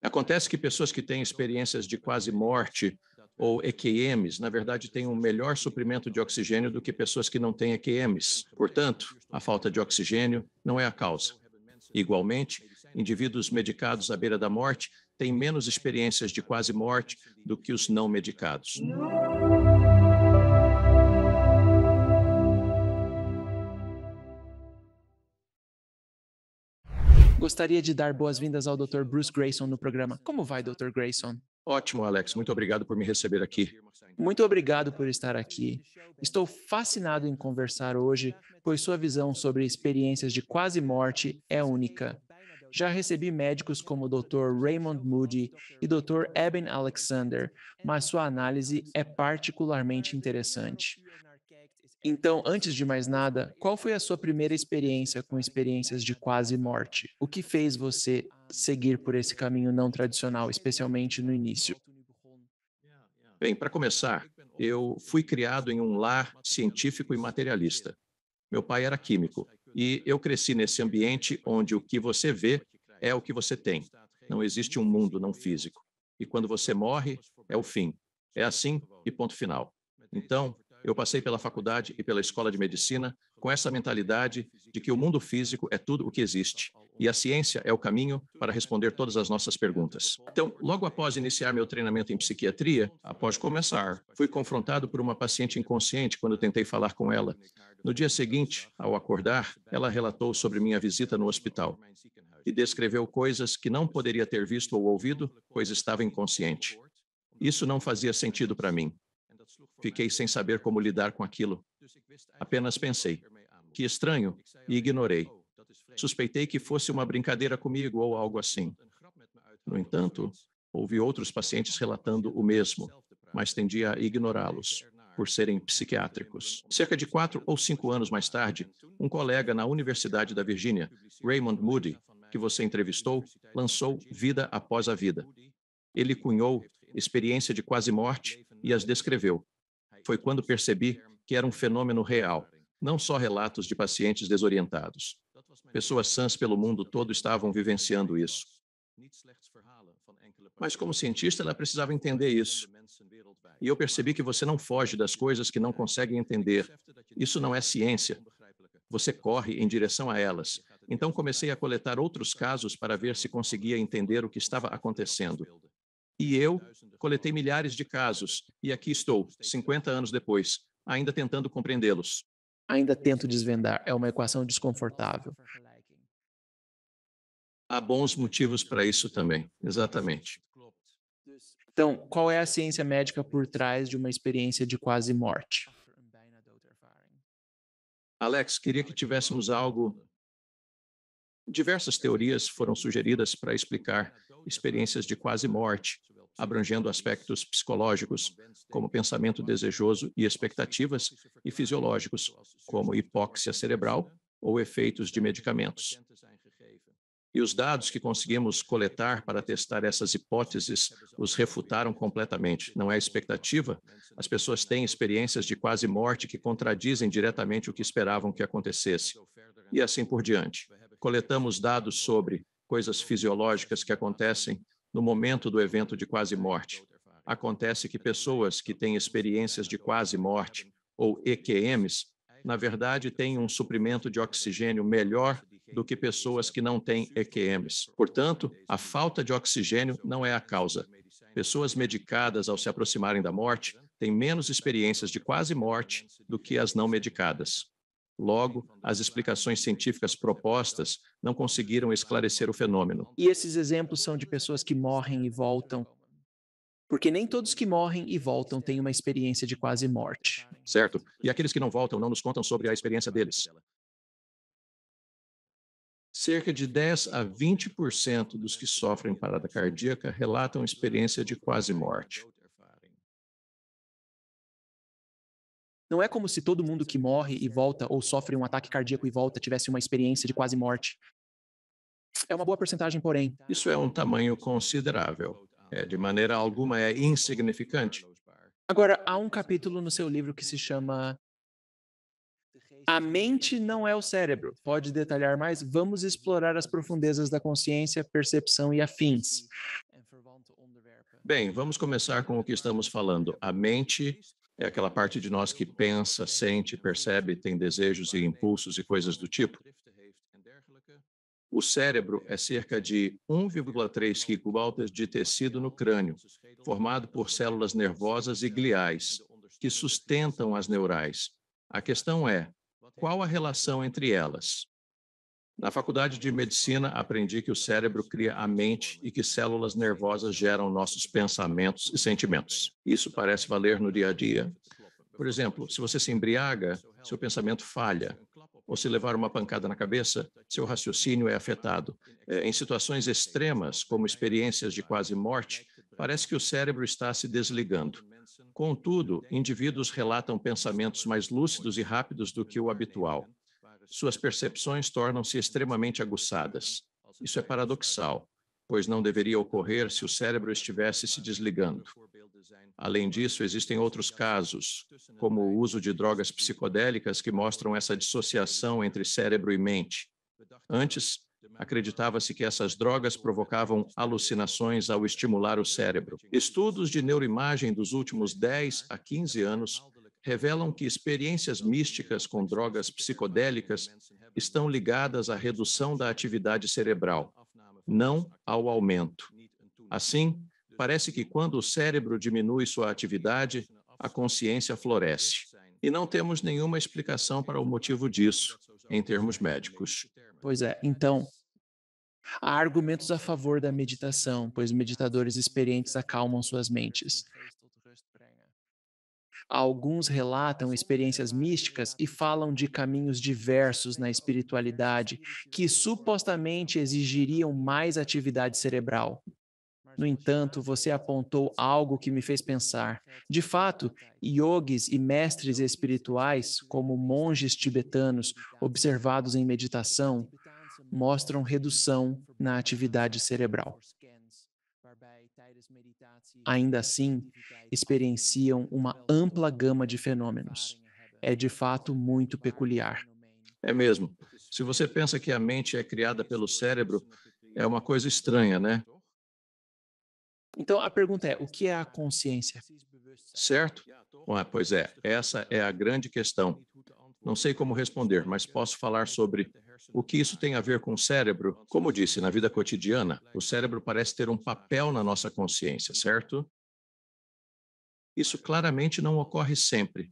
Acontece que pessoas que têm experiências de quase morte ou EQMs, na verdade, têm um melhor suprimento de oxigênio do que pessoas que não têm EQMs. Portanto, a falta de oxigênio não é a causa. Igualmente, indivíduos medicados à beira da morte têm menos experiências de quase morte do que os não medicados. Gostaria de dar boas-vindas ao Dr. Bruce Grayson no programa. Como vai, Dr. Grayson? Ótimo, Alex. Muito obrigado por me receber aqui. Muito obrigado por estar aqui. Estou fascinado em conversar hoje, pois sua visão sobre experiências de quase morte é única. Já recebi médicos como o Dr. Raymond Moody e Dr. Eben Alexander, mas sua análise é particularmente interessante. Então, antes de mais nada, qual foi a sua primeira experiência com experiências de quase morte? O que fez você seguir por esse caminho não tradicional, especialmente no início? Bem, para começar, eu fui criado em um lar científico e materialista. Meu pai era químico e eu cresci nesse ambiente onde o que você vê é o que você tem. Não existe um mundo não físico. E quando você morre, é o fim. É assim e ponto final. Então, eu passei pela faculdade e pela escola de medicina com essa mentalidade de que o mundo físico é tudo o que existe e a ciência é o caminho para responder todas as nossas perguntas. Então, logo após iniciar meu treinamento em psiquiatria, após começar, fui confrontado por uma paciente inconsciente quando tentei falar com ela. No dia seguinte, ao acordar, ela relatou sobre minha visita no hospital e descreveu coisas que não poderia ter visto ou ouvido, pois estava inconsciente. Isso não fazia sentido para mim. Fiquei sem saber como lidar com aquilo. Apenas pensei, que estranho, e ignorei. Suspeitei que fosse uma brincadeira comigo ou algo assim. No entanto, ouvi outros pacientes relatando o mesmo, mas tendi a ignorá-los, por serem psiquiátricos. Cerca de 4 ou 5 anos mais tarde, um colega na Universidade da Virgínia, Raymond Moody, que você entrevistou, lançou Vida Após a Vida. Ele cunhou experiência de quase morte e as descreveu. Foi quando percebi que era um fenômeno real, não só relatos de pacientes desorientados. Pessoas sãs pelo mundo todo estavam vivenciando isso. Mas, como cientista, ela precisava entender isso. E eu percebi que você não foge das coisas que não consegue entender. Isso não é ciência. Você corre em direção a elas. Então, comecei a coletar outros casos para ver se conseguia entender o que estava acontecendo. E eu coletei milhares de casos, e aqui estou, 50 anos depois, ainda tentando compreendê-los. Ainda tento desvendar, é uma equação desconfortável. Há bons motivos para isso também, exatamente. Então, qual é a ciência médica por trás de uma experiência de quase morte? Alex, queria que tivéssemos algo. Diversas teorias foram sugeridas para explicar experiências de quase morte, abrangendo aspectos psicológicos, como pensamento desejoso e expectativas, e fisiológicos, como hipóxia cerebral ou efeitos de medicamentos. E os dados que conseguimos coletar para testar essas hipóteses os refutaram completamente. Não é expectativa? As pessoas têm experiências de quase morte que contradizem diretamente o que esperavam que acontecesse. E assim por diante. Coletamos dados sobre coisas fisiológicas que acontecem no momento do evento de quase morte. Acontece que pessoas que têm experiências de quase morte, ou EQMs, na verdade, têm um suprimento de oxigênio melhor do que pessoas que não têm EQMs. Portanto, a falta de oxigênio não é a causa. Pessoas medicadas, ao se aproximarem da morte, têm menos experiências de quase morte do que as não medicadas. Logo, as explicações científicas propostas não conseguiram esclarecer o fenômeno. E esses exemplos são de pessoas que morrem e voltam, porque nem todos que morrem e voltam têm uma experiência de quase morte. Certo? E aqueles que não voltam não nos contam sobre a experiência deles. Cerca de 10 a 20% dos que sofrem parada cardíaca relatam experiência de quase morte. Não é como se todo mundo que morre e volta ou sofre um ataque cardíaco e volta tivesse uma experiência de quase morte. É uma boa porcentagem, porém. Isso é um tamanho considerável. De maneira alguma é insignificante. Agora, há um capítulo no seu livro que se chama A mente não é o cérebro. Pode detalhar mais? Vamos explorar as profundezas da consciência, percepção e afins. Bem, vamos começar com o que estamos falando. A mente é aquela parte de nós que pensa, sente, percebe, tem desejos e impulsos e coisas do tipo. O cérebro é cerca de 1,3 gigawatts de tecido no crânio, formado por células nervosas e gliais, que sustentam as neurais. A questão é, qual a relação entre elas? Na faculdade de medicina, aprendi que o cérebro cria a mente e que células nervosas geram nossos pensamentos e sentimentos. Isso parece valer no dia a dia. Por exemplo, se você se embriaga, seu pensamento falha. Ou se levar uma pancada na cabeça, seu raciocínio é afetado. Em situações extremas, como experiências de quase morte, parece que o cérebro está se desligando. Contudo, indivíduos relatam pensamentos mais lúcidos e rápidos do que o habitual. Suas percepções tornam-se extremamente aguçadas. Isso é paradoxal, pois não deveria ocorrer se o cérebro estivesse se desligando. Além disso, existem outros casos, como o uso de drogas psicodélicas que mostram essa dissociação entre cérebro e mente. Antes, acreditava-se que essas drogas provocavam alucinações ao estimular o cérebro. Estudos de neuroimagem dos últimos 10 a 15 anos revelam que experiências místicas com drogas psicodélicas estão ligadas à redução da atividade cerebral, não ao aumento. Assim, parece que quando o cérebro diminui sua atividade, a consciência floresce. E não temos nenhuma explicação para o motivo disso, em termos médicos. Pois é, então, há argumentos a favor da meditação, pois meditadores experientes acalmam suas mentes. Alguns relatam experiências místicas e falam de caminhos diversos na espiritualidade que supostamente exigiriam mais atividade cerebral. No entanto, você apontou algo que me fez pensar. De fato, yogis e mestres espirituais, como monges tibetanos observados em meditação, mostram redução na atividade cerebral. Ainda assim, experienciam uma ampla gama de fenômenos. É de fato muito peculiar. É mesmo. Se você pensa que a mente é criada pelo cérebro, é uma coisa estranha, né? Então a pergunta é: o que é a consciência? Certo? Pois é, essa é a grande questão. Não sei como responder, mas posso falar sobre o que isso tem a ver com o cérebro. Como disse, na vida cotidiana, o cérebro parece ter um papel na nossa consciência, certo? Isso claramente não ocorre sempre.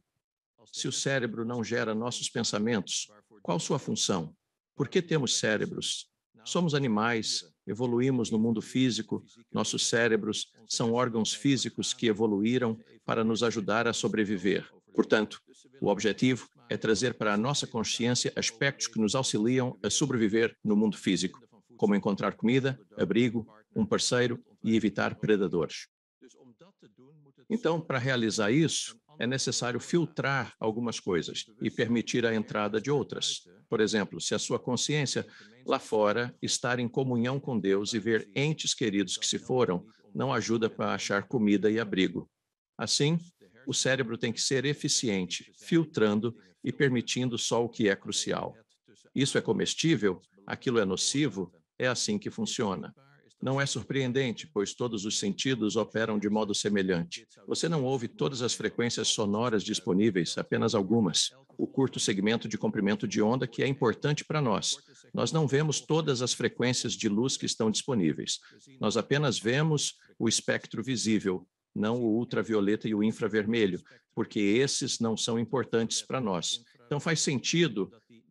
Se o cérebro não gera nossos pensamentos, qual sua função? Por que temos cérebros? Somos animais, evoluímos no mundo físico, nossos cérebros são órgãos físicos que evoluíram para nos ajudar a sobreviver. Portanto, o objetivo é trazer para a nossa consciência aspectos que nos auxiliam a sobreviver no mundo físico, como encontrar comida, abrigo, um parceiro e evitar predadores. Então, para realizar isso, é necessário filtrar algumas coisas e permitir a entrada de outras. Por exemplo, se a sua consciência lá fora estar em comunhão com Deus e ver entes queridos que se foram, não ajuda para achar comida e abrigo. Assim, o cérebro tem que ser eficiente, filtrando e permitindo só o que é crucial. Isso é comestível? Aquilo é nocivo? É assim que funciona. Não é surpreendente, pois todos os sentidos operam de modo semelhante. Você não ouve todas as frequências sonoras disponíveis, apenas algumas. O curto segmento de comprimento de onda que é importante para nós. Nós não vemos todas as frequências de luz que estão disponíveis. Nós apenas vemos o espectro visível, não o ultravioleta e o infravermelho, porque esses não são importantes para nós. Então faz sentido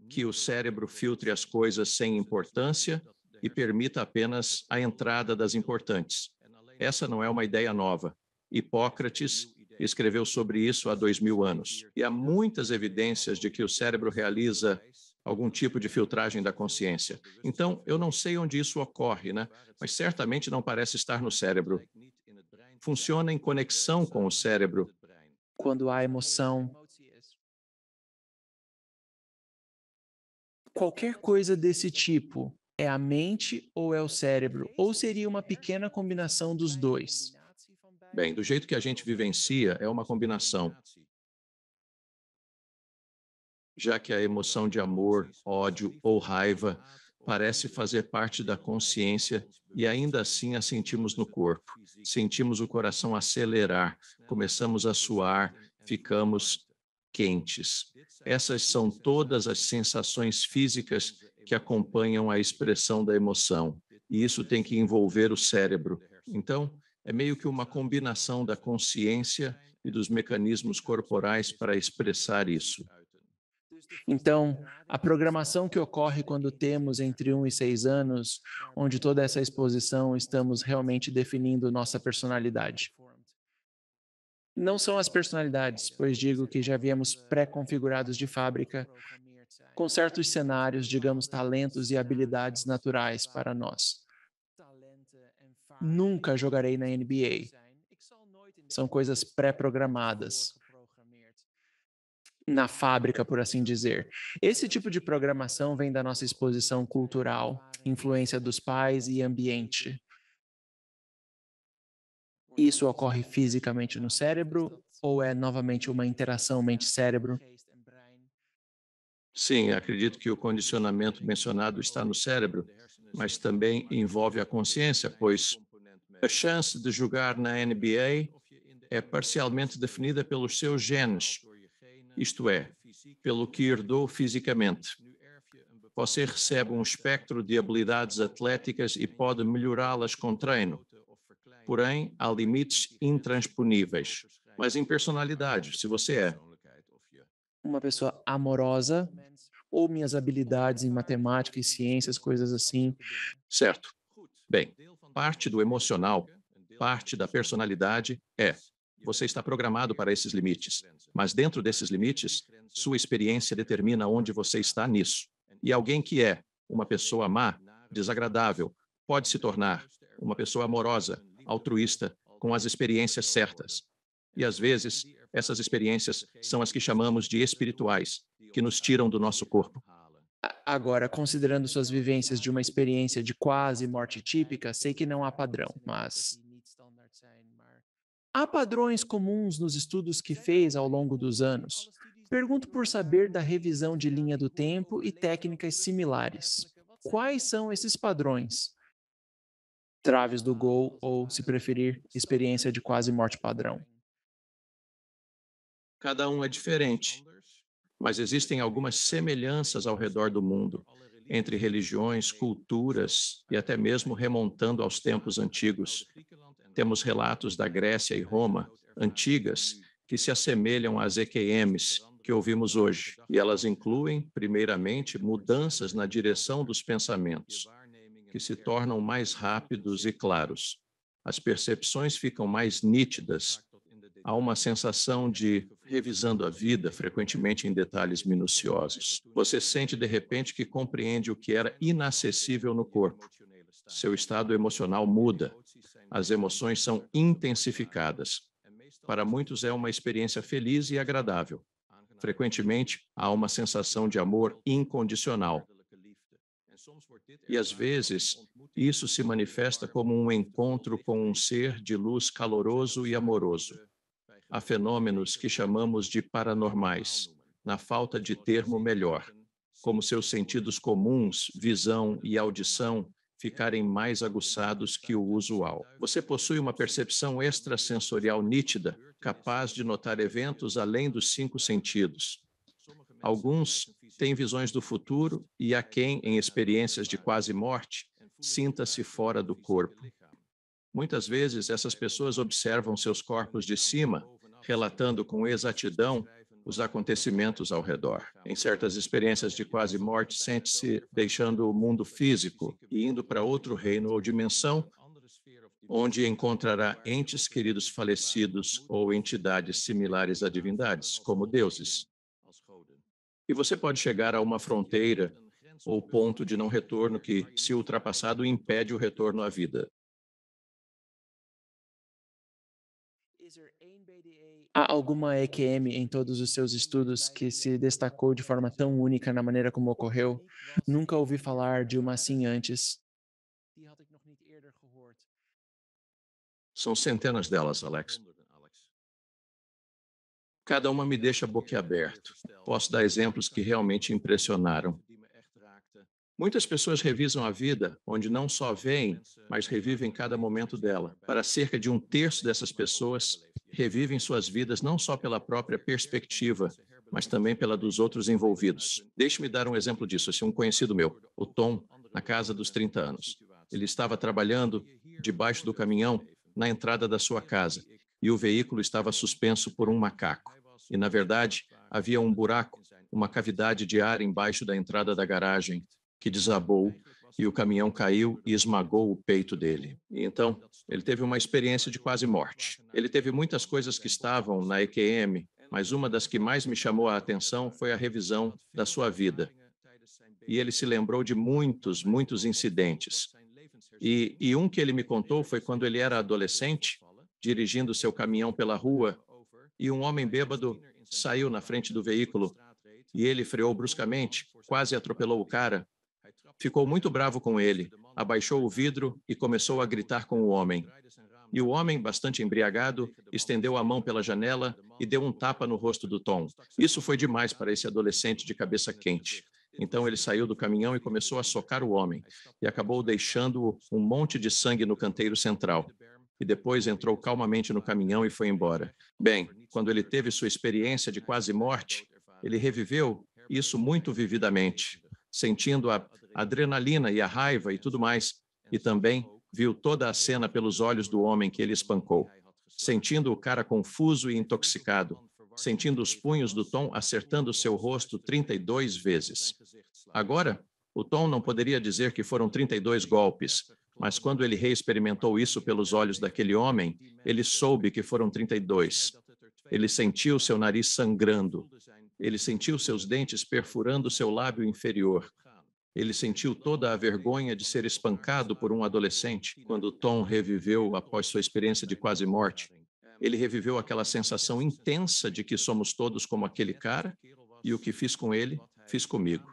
que o cérebro filtre as coisas sem importância e permita apenas a entrada das importantes. Essa não é uma ideia nova. Hipócrates escreveu sobre isso há 2000 anos. E há muitas evidências de que o cérebro realiza algum tipo de filtragem da consciência. Então, eu não sei onde isso ocorre, né? Mas certamente não parece estar no cérebro. Funciona em conexão com o cérebro. Quando há emoção, qualquer coisa desse tipo, é a mente ou é o cérebro? Ou seria uma pequena combinação dos dois? Bem, do jeito que a gente vivencia, é uma combinação, já que a emoção de amor, ódio ou raiva parece fazer parte da consciência e ainda assim a sentimos no corpo. Sentimos o coração acelerar, começamos a suar, ficamos quentes. Essas são todas as sensações físicas que acompanham a expressão da emoção, e isso tem que envolver o cérebro. Então, é meio que uma combinação da consciência e dos mecanismos corporais para expressar isso. Então, a programação que ocorre quando temos entre 1 e 6 anos, onde toda essa exposição estamos realmente definindo nossa personalidade. Não são as personalidades, pois digo que já viemos pré-configurados de fábrica, com certos cenários, digamos, talentos e habilidades naturais para nós. Nunca jogarei na NBA. São coisas pré-programadas, na fábrica, por assim dizer. Esse tipo de programação vem da nossa exposição cultural, influência dos pais e ambiente. Isso ocorre fisicamente no cérebro ou é novamente uma interação mente-cérebro? Sim, acredito que o condicionamento mencionado está no cérebro, mas também envolve a consciência, pois a chance de jogar na NBA é parcialmente definida pelos seus genes, isto é, pelo que herdou fisicamente. Você recebe um espectro de habilidades atléticas e pode melhorá-las com treino. Porém, há limites intransponíveis. Mas em personalidade, se você é. Uma pessoa amorosa ou minhas habilidades em matemática e ciências, coisas assim? Certo. Bem, parte do emocional, parte da personalidade é. Você está programado para esses limites, mas dentro desses limites, sua experiência determina onde você está nisso. E alguém que é uma pessoa má, desagradável, pode se tornar uma pessoa amorosa, altruísta, com as experiências certas. E às vezes, essas experiências são as que chamamos de espirituais, que nos tiram do nosso corpo. Agora, considerando suas vivências de uma experiência de quase morte típica, sei que não há padrão, mas há padrões comuns nos estudos que fez ao longo dos anos. Pergunto por saber da revisão de linha do tempo e técnicas similares. Quais são esses padrões? Traves do gol ou, se preferir, experiência de quase morte padrão. Cada um é diferente, mas existem algumas semelhanças ao redor do mundo, entre religiões, culturas e até mesmo remontando aos tempos antigos. Temos relatos da Grécia e Roma, antigas, que se assemelham às EQMs que ouvimos hoje, e elas incluem, primeiramente, mudanças na direção dos pensamentos, que se tornam mais rápidos e claros. As percepções ficam mais nítidas. Há uma sensação de revisando a vida, frequentemente em detalhes minuciosos. Você sente, de repente, que compreende o que era inacessível no corpo. Seu estado emocional muda. As emoções são intensificadas. Para muitos, é uma experiência feliz e agradável. Frequentemente, há uma sensação de amor incondicional. E, às vezes, isso se manifesta como um encontro com um ser de luz caloroso e amoroso. Há fenômenos que chamamos de paranormais, na falta de termo melhor, como seus sentidos comuns, visão e audição, ficarem mais aguçados que o usual. Você possui uma percepção extrasensorial nítida, capaz de notar eventos além dos 5 sentidos. Alguns têm visões do futuro e há quem, em experiências de quase morte, sinta-se fora do corpo. Muitas vezes, essas pessoas observam seus corpos de cima, relatando com exatidão os acontecimentos ao redor. Em certas experiências de quase morte, sente-se deixando o mundo físico e indo para outro reino ou dimensão, onde encontrará entes queridos falecidos ou entidades similares a divindades, como deuses. E você pode chegar a uma fronteira ou ponto de não retorno que, se ultrapassado, impede o retorno à vida. Há alguma EQM em todos os seus estudos que se destacou de forma tão única na maneira como ocorreu? Nunca ouvi falar de uma assim antes. São centenas delas, Alex. Cada uma me deixa boquiaberto. Posso dar exemplos que realmente impressionaram. Muitas pessoas revisam a vida onde não só veem, mas revivem cada momento dela. Para cerca de um terço dessas pessoas, revivem suas vidas não só pela própria perspectiva, mas também pela dos outros envolvidos. Deixe-me dar um exemplo disso. Esse é um conhecido meu, o Tom, na casa dos 30 anos. Ele estava trabalhando debaixo do caminhão na entrada da sua casa e o veículo estava suspenso por um macaco. E, na verdade, havia um buraco, uma cavidade de ar embaixo da entrada da garagem que desabou e o caminhão caiu e esmagou o peito dele. E então, ele teve uma experiência de quase morte. Ele teve muitas coisas que estavam na EQM, mas uma das que mais me chamou a atenção foi a revisão da sua vida. E ele se lembrou de muitos incidentes. E um que ele me contou foi quando ele era adolescente, dirigindo seu caminhão pela rua, e um homem bêbado saiu na frente do veículo e ele freou bruscamente, quase atropelou o cara. Ficou muito bravo com ele, abaixou o vidro e começou a gritar com o homem. E o homem, bastante embriagado, estendeu a mão pela janela e deu um tapa no rosto do Tom. Isso foi demais para esse adolescente de cabeça quente. Então ele saiu do caminhão e começou a socar o homem, e acabou deixando um monte de sangue no canteiro central. E depois entrou calmamente no caminhão e foi embora. Bem, quando ele teve sua experiência de quase morte, ele reviveu isso muito vividamente, sentindo a adrenalina e a raiva e tudo mais, e também viu toda a cena pelos olhos do homem que ele espancou, sentindo o cara confuso e intoxicado, sentindo os punhos do Tom acertando seu rosto 32 vezes. Agora, o Tom não poderia dizer que foram 32 golpes, mas quando ele reexperimentou isso pelos olhos daquele homem, ele soube que foram 32. Ele sentiu seu nariz sangrando. Ele sentiu seus dentes perfurando seu lábio inferior. Ele sentiu toda a vergonha de ser espancado por um adolescente. Quando Tom reviveu após sua experiência de quase morte, ele reviveu aquela sensação intensa de que somos todos como aquele cara e o que fiz com ele, fiz comigo.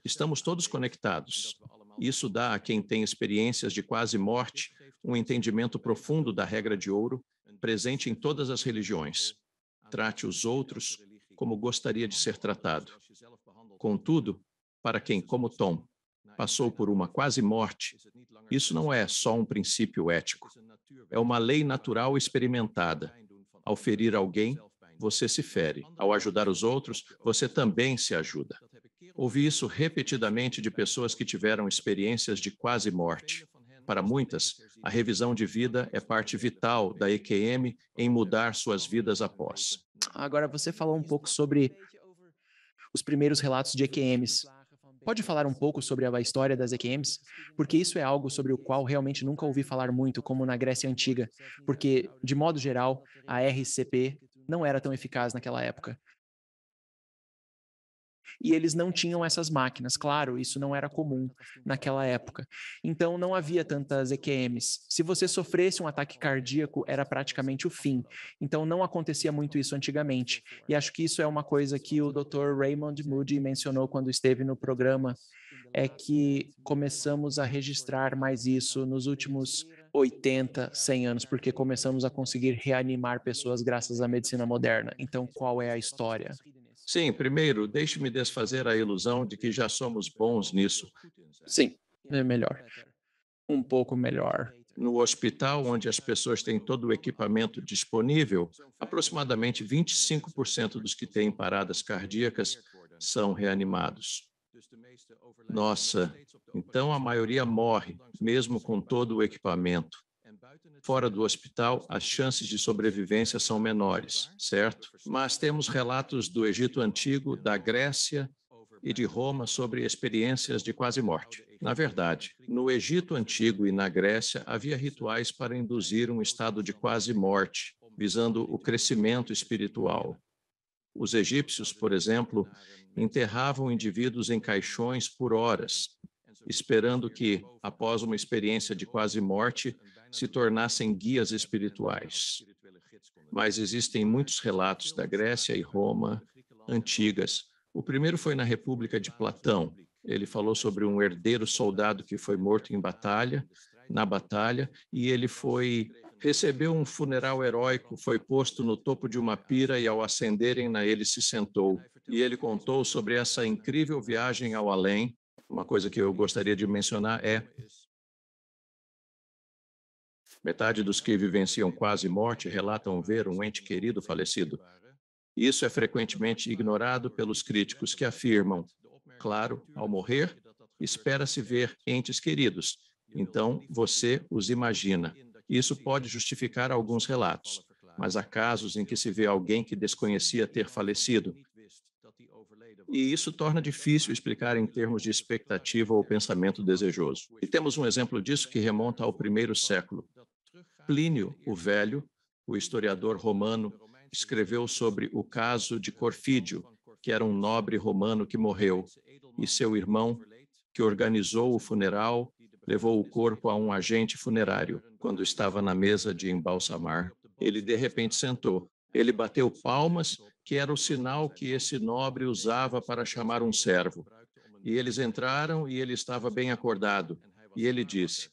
Estamos todos conectados. Isso dá a quem tem experiências de quase morte um entendimento profundo da regra de ouro, presente em todas as religiões. Trate os outros como gostaria de ser tratado. Contudo, para quem, como Tom, passou por uma quase morte, isso não é só um princípio ético. É uma lei natural experimentada. Ao ferir alguém, você se fere. Ao ajudar os outros, você também se ajuda. Ouvi isso repetidamente de pessoas que tiveram experiências de quase morte. Para muitas, a revisão de vida é parte vital da EQM em mudar suas vidas após. Agora, você falou um pouco sobre os primeiros relatos de EQMs. Pode falar um pouco sobre a história das EQMs? Porque isso é algo sobre o qual realmente nunca ouvi falar muito, como na Grécia Antiga. Porque, de modo geral, a RCP não era tão eficaz naquela época. E eles não tinham essas máquinas, claro, isso não era comum naquela época. Então não havia tantas EQMs. Se você sofresse um ataque cardíaco, era praticamente o fim. Então não acontecia muito isso antigamente. E acho que isso é uma coisa que o Dr. Raymond Moody mencionou quando esteve no programa, é que começamos a registrar mais isso nos últimos 80, 100 anos, porque começamos a conseguir reanimar pessoas graças à medicina moderna. Então, qual é a história? Sim, primeiro, deixe-me desfazer a ilusão de que já somos bons nisso. Sim, é melhor. Um pouco melhor. No hospital, onde as pessoas têm todo o equipamento disponível, aproximadamente 25% dos que têm paradas cardíacas são reanimados. Nossa, então a maioria morre, mesmo com todo o equipamento. Fora do hospital, as chances de sobrevivência são menores, certo? Mas temos relatos do Egito Antigo, da Grécia e de Roma sobre experiências de quase morte. Na verdade, no Egito Antigo e na Grécia havia rituais para induzir um estado de quase morte, visando o crescimento espiritual. Os egípcios, por exemplo, enterravam indivíduos em caixões por horas, esperando que, após uma experiência de quase morte, se tornassem guias espirituais. Mas existem muitos relatos da Grécia e Roma antigas. O primeiro foi na República de Platão. Ele falou sobre um herdeiro soldado que foi morto em batalha, na batalha, e recebeu um funeral heróico, foi posto no topo de uma pira e, ao ascenderem na ele, se sentou. E ele contou sobre essa incrível viagem ao além, Uma coisa que eu gostaria de mencionar é: metade dos que vivenciam quase morte relatam ver um ente querido falecido. Isso é frequentemente ignorado pelos críticos que afirmam, claro, ao morrer, espera-se ver entes queridos, então você os imagina. Isso pode justificar alguns relatos, mas há casos em que se vê alguém que desconhecia ter falecido. E isso torna difícil explicar em termos de expectativa ou pensamento desejoso. E temos um exemplo disso que remonta ao primeiro século. Plínio, o Velho, o historiador romano, escreveu sobre o caso de Corfídio, que era um nobre romano que morreu, e seu irmão, que organizou o funeral, levou o corpo a um agente funerário. Quando estava na mesa de embalsamar, ele de repente sentou. Ele bateu palmas, que era o sinal que esse nobre usava para chamar um servo. E eles entraram e ele estava bem acordado. E ele disse: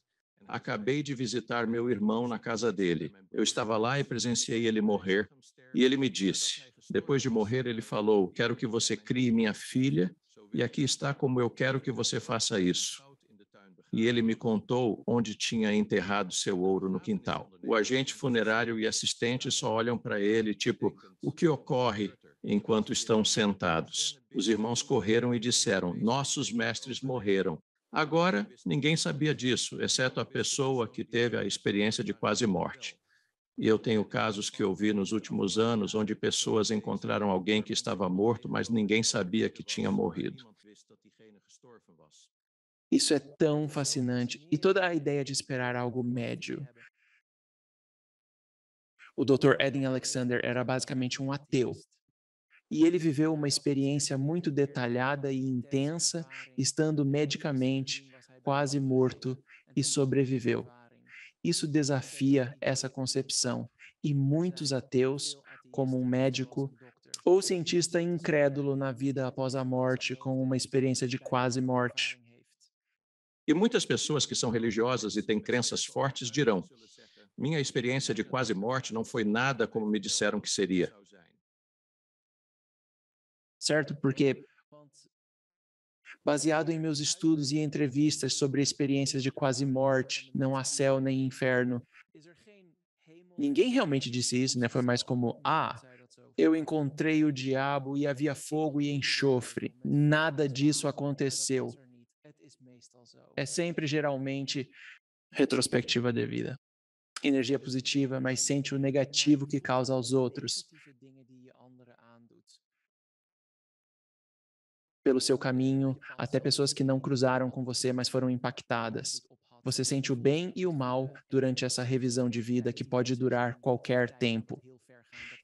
acabei de visitar meu irmão na casa dele. Eu estava lá e presenciei ele morrer. E ele me disse, depois de morrer, ele falou: quero que você crie minha filha, e aqui está como eu quero que você faça isso. E ele me contou onde tinha enterrado seu ouro no quintal. O agente funerário e assistente só olham para ele, tipo, o que ocorre enquanto estão sentados? Os irmãos correram e disseram: nossos mestres morreram. Agora, ninguém sabia disso, exceto a pessoa que teve a experiência de quase morte. E eu tenho casos que ouvi nos últimos anos onde pessoas encontraram alguém que estava morto, mas ninguém sabia que tinha morrido. Isso é tão fascinante. E toda a ideia de esperar algo médio. O Dr. Eden Alexander era basicamente um ateu. E ele viveu uma experiência muito detalhada e intensa, estando medicamente quase morto e sobreviveu. Isso desafia essa concepção, e muitos ateus, como um médico ou cientista incrédulo na vida após a morte, com uma experiência de quase morte. E muitas pessoas que são religiosas e têm crenças fortes dirão: minha experiência de quase morte não foi nada como me disseram que seria. Certo? Porque, baseado em meus estudos e entrevistas sobre experiências de quase morte, não há céu nem inferno, ninguém realmente disse isso, né? Foi mais como, eu encontrei o diabo e havia fogo e enxofre. Nada disso aconteceu. É sempre, geralmente, retrospectiva devida. Energia positiva, mas sente o negativo que causa aos outros. Pelo seu caminho, até pessoas que não cruzaram com você, mas foram impactadas. Você sente o bem e o mal durante essa revisão de vida que pode durar qualquer tempo.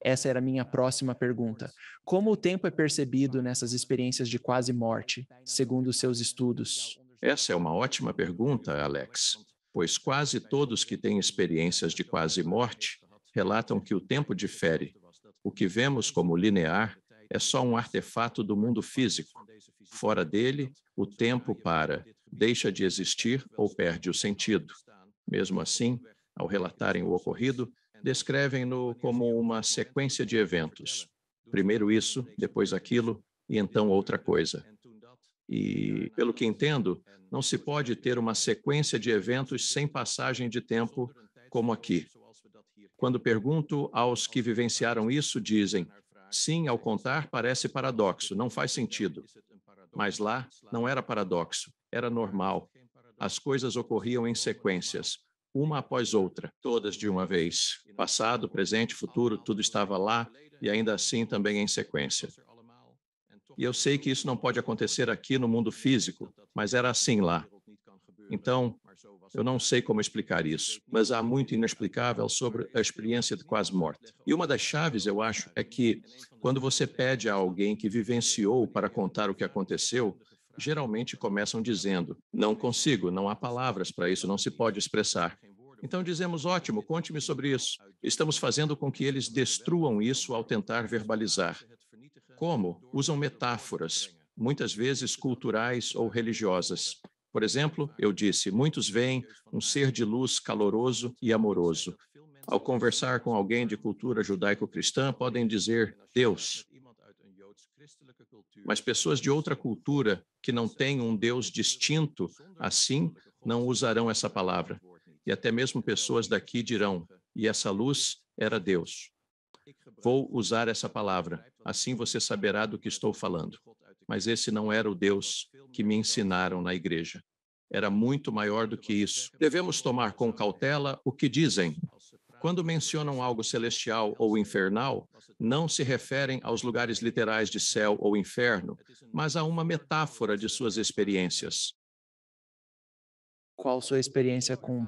Essa era a minha próxima pergunta. Como o tempo é percebido nessas experiências de quase morte, segundo os seus estudos? Essa é uma ótima pergunta, Alex, pois quase todos que têm experiências de quase morte relatam que o tempo difere. O que vemos como linear é só um artefato do mundo físico. Fora dele, o tempo para, deixa de existir ou perde o sentido. Mesmo assim, ao relatarem o ocorrido, descrevem-no como uma sequência de eventos. Primeiro isso, depois aquilo, e então outra coisa. E, pelo que entendo, não se pode ter uma sequência de eventos sem passagem de tempo, como aqui. Quando pergunto aos que vivenciaram isso, dizem: sim, ao contar parece paradoxo, não faz sentido. Mas lá não era paradoxo, era normal. As coisas ocorriam em sequências, uma após outra, todas de uma vez. Passado, presente, futuro, tudo estava lá e ainda assim também em sequência. E eu sei que isso não pode acontecer aqui no mundo físico, mas era assim lá. Então, eu não sei como explicar isso, mas há muito inexplicável sobre a experiência de quase morte. E uma das chaves, eu acho, é que quando você pede a alguém que vivenciou para contar o que aconteceu, geralmente começam dizendo: não consigo, não há palavras para isso, não se pode expressar. Então dizemos: ótimo, conte-me sobre isso. Estamos fazendo com que eles destruam isso ao tentar verbalizar. Como? Usam metáforas, muitas vezes culturais ou religiosas. Por exemplo, eu disse: muitos veem um ser de luz caloroso e amoroso. Ao conversar com alguém de cultura judaico-cristã, podem dizer Deus. Mas pessoas de outra cultura, que não têm um Deus distinto, assim, não usarão essa palavra. E até mesmo pessoas daqui dirão, e essa luz era Deus. Vou usar essa palavra, assim você saberá do que estou falando. Mas esse não era o Deus que me ensinaram na igreja. Era muito maior do que isso. Devemos tomar com cautela o que dizem. Quando mencionam algo celestial ou infernal, não se referem aos lugares literais de céu ou inferno, mas a uma metáfora de suas experiências. Qual sua experiência com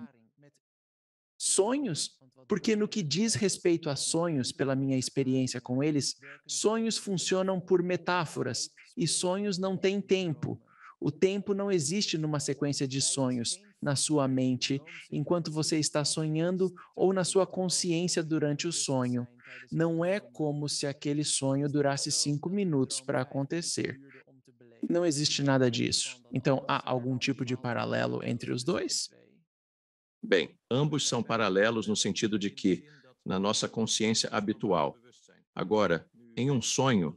sonhos? Porque no que diz respeito a sonhos, pela minha experiência com eles, sonhos funcionam por metáforas e sonhos não têm tempo. O tempo não existe numa sequência de sonhos na sua mente enquanto você está sonhando ou na sua consciência durante o sonho. Não é como se aquele sonho durasse 5 minutos para acontecer. Não existe nada disso. Então, há algum tipo de paralelo entre os dois? Bem, ambos são paralelos no sentido de que, na nossa consciência habitual, agora, em um sonho,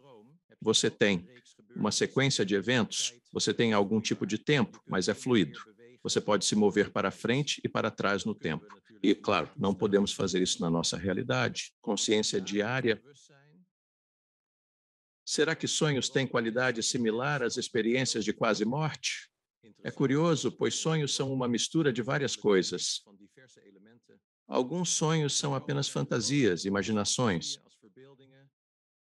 você tem uma sequência de eventos, você tem algum tipo de tempo, mas é fluido. Você pode se mover para frente e para trás no tempo. E, claro, não podemos fazer isso na nossa realidade. Consciência diária. Será que sonhos têm qualidade similar às experiências de quase morte? É curioso, pois sonhos são uma mistura de várias coisas. Alguns sonhos são apenas fantasias, imaginações,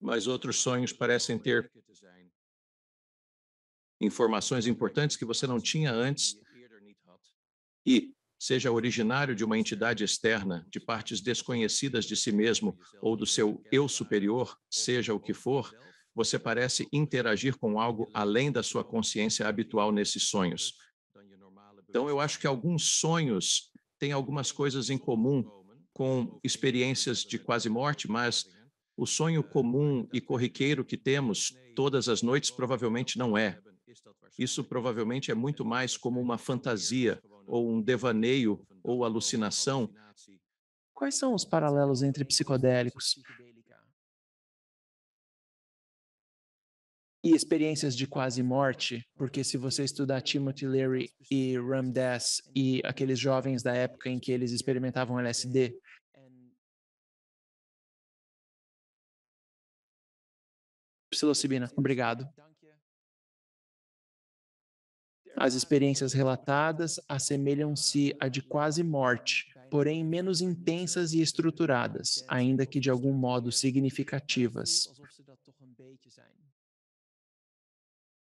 mas outros sonhos parecem ter informações importantes que você não tinha antes e, seja originário de uma entidade externa, de partes desconhecidas de si mesmo ou do seu eu superior, seja o que for, você parece interagir com algo além da sua consciência habitual nesses sonhos. Então, eu acho que alguns sonhos têm algumas coisas em comum com experiências de quase morte, mas o sonho comum e corriqueiro que temos todas as noites provavelmente não é. Isso provavelmente é muito mais como uma fantasia, ou um devaneio, ou alucinação. Quais são os paralelos entre psicodélicos e experiências de quase morte? Porque se você estudar Timothy Leary e Ram Dass e aqueles jovens da época em que eles experimentavam LSD, psilocibina, obrigado. As experiências relatadas assemelham-se à de quase morte, porém menos intensas e estruturadas, ainda que de algum modo significativas.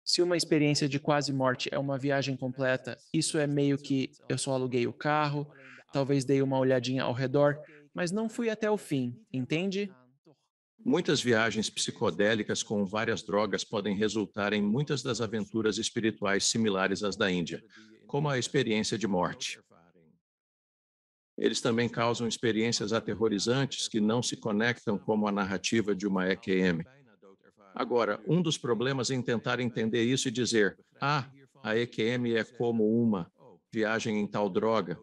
Se uma experiência de quase morte é uma viagem completa, isso é meio que eu só aluguei o carro, talvez dei uma olhadinha ao redor, mas não fui até o fim, entende? Muitas viagens psicodélicas com várias drogas podem resultar em muitas das aventuras espirituais similares às da Índia, como a experiência de morte. Eles também causam experiências aterrorizantes que não se conectam como a narrativa de uma EQM. Agora, um dos problemas em tentar entender isso e dizer, a EQM é como uma viagem em tal droga,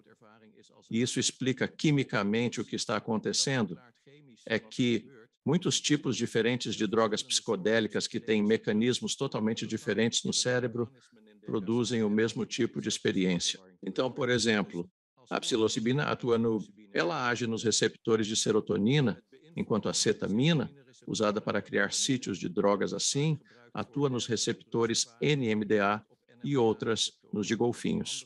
e isso explica quimicamente o que está acontecendo, é que muitos tipos diferentes de drogas psicodélicas que têm mecanismos totalmente diferentes no cérebro produzem o mesmo tipo de experiência. Então, por exemplo, a psilocibina atua ela age nos receptores de serotonina, enquanto a cetamina, usada para criar sítios de drogas assim, atua nos receptores NMDA e outras nos de golfinhos.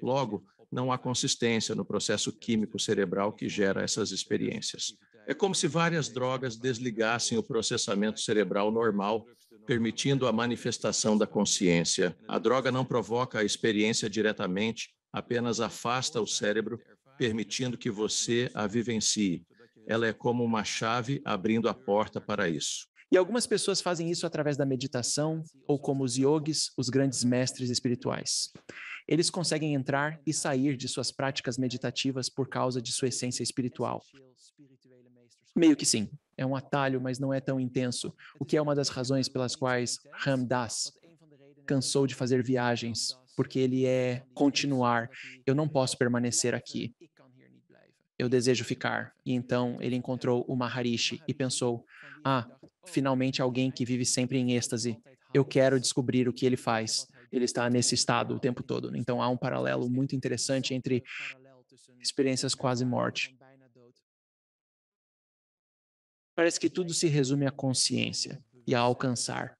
Logo, não há consistência no processo químico cerebral que gera essas experiências. É como se várias drogas desligassem o processamento cerebral normal, permitindo a manifestação da consciência. A droga não provoca a experiência diretamente, apenas afasta o cérebro, permitindo que você a vivencie. Ela é como uma chave abrindo a porta para isso. E algumas pessoas fazem isso através da meditação, ou como os yogis, os grandes mestres espirituais. Eles conseguem entrar e sair de suas práticas meditativas por causa de sua essência espiritual. Meio que sim, é um atalho, mas não é tão intenso, o que é uma das razões pelas quais Ram Dass cansou de fazer viagens, porque ele é continuar. Eu não posso permanecer aqui. Eu desejo ficar. E então ele encontrou o Maharishi e pensou: finalmente alguém que vive sempre em êxtase. eu quero descobrir o que ele faz. Ele está nesse estado o tempo todo. Então há um paralelo muito interessante entre experiências quase morte. Parece que tudo se resume à consciência e a alcançar.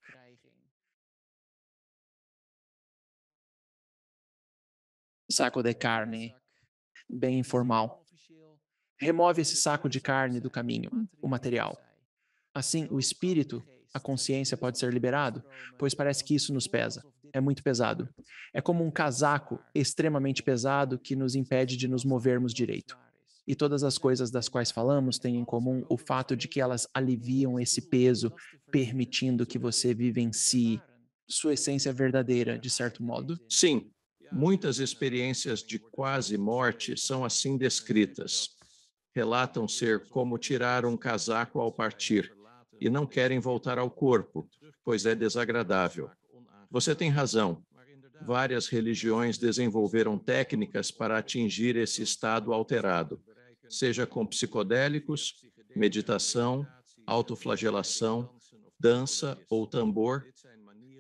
Saco de carne, bem informal. Remove esse saco de carne do caminho, o material. Assim, o espírito, a consciência pode ser liberado, pois parece que isso nos pesa. É muito pesado. É como um casaco extremamente pesado que nos impede de nos movermos direito. E todas as coisas das quais falamos têm em comum o fato de que elas aliviam esse peso, permitindo que você vivencie sua essência verdadeira, de certo modo. Sim, muitas experiências de quase morte são assim descritas. Relatam ser como tirar um casaco ao partir e não querem voltar ao corpo, pois é desagradável. Você tem razão. Várias religiões desenvolveram técnicas para atingir esse estado alterado, seja com psicodélicos, meditação, autoflagelação, dança ou tambor,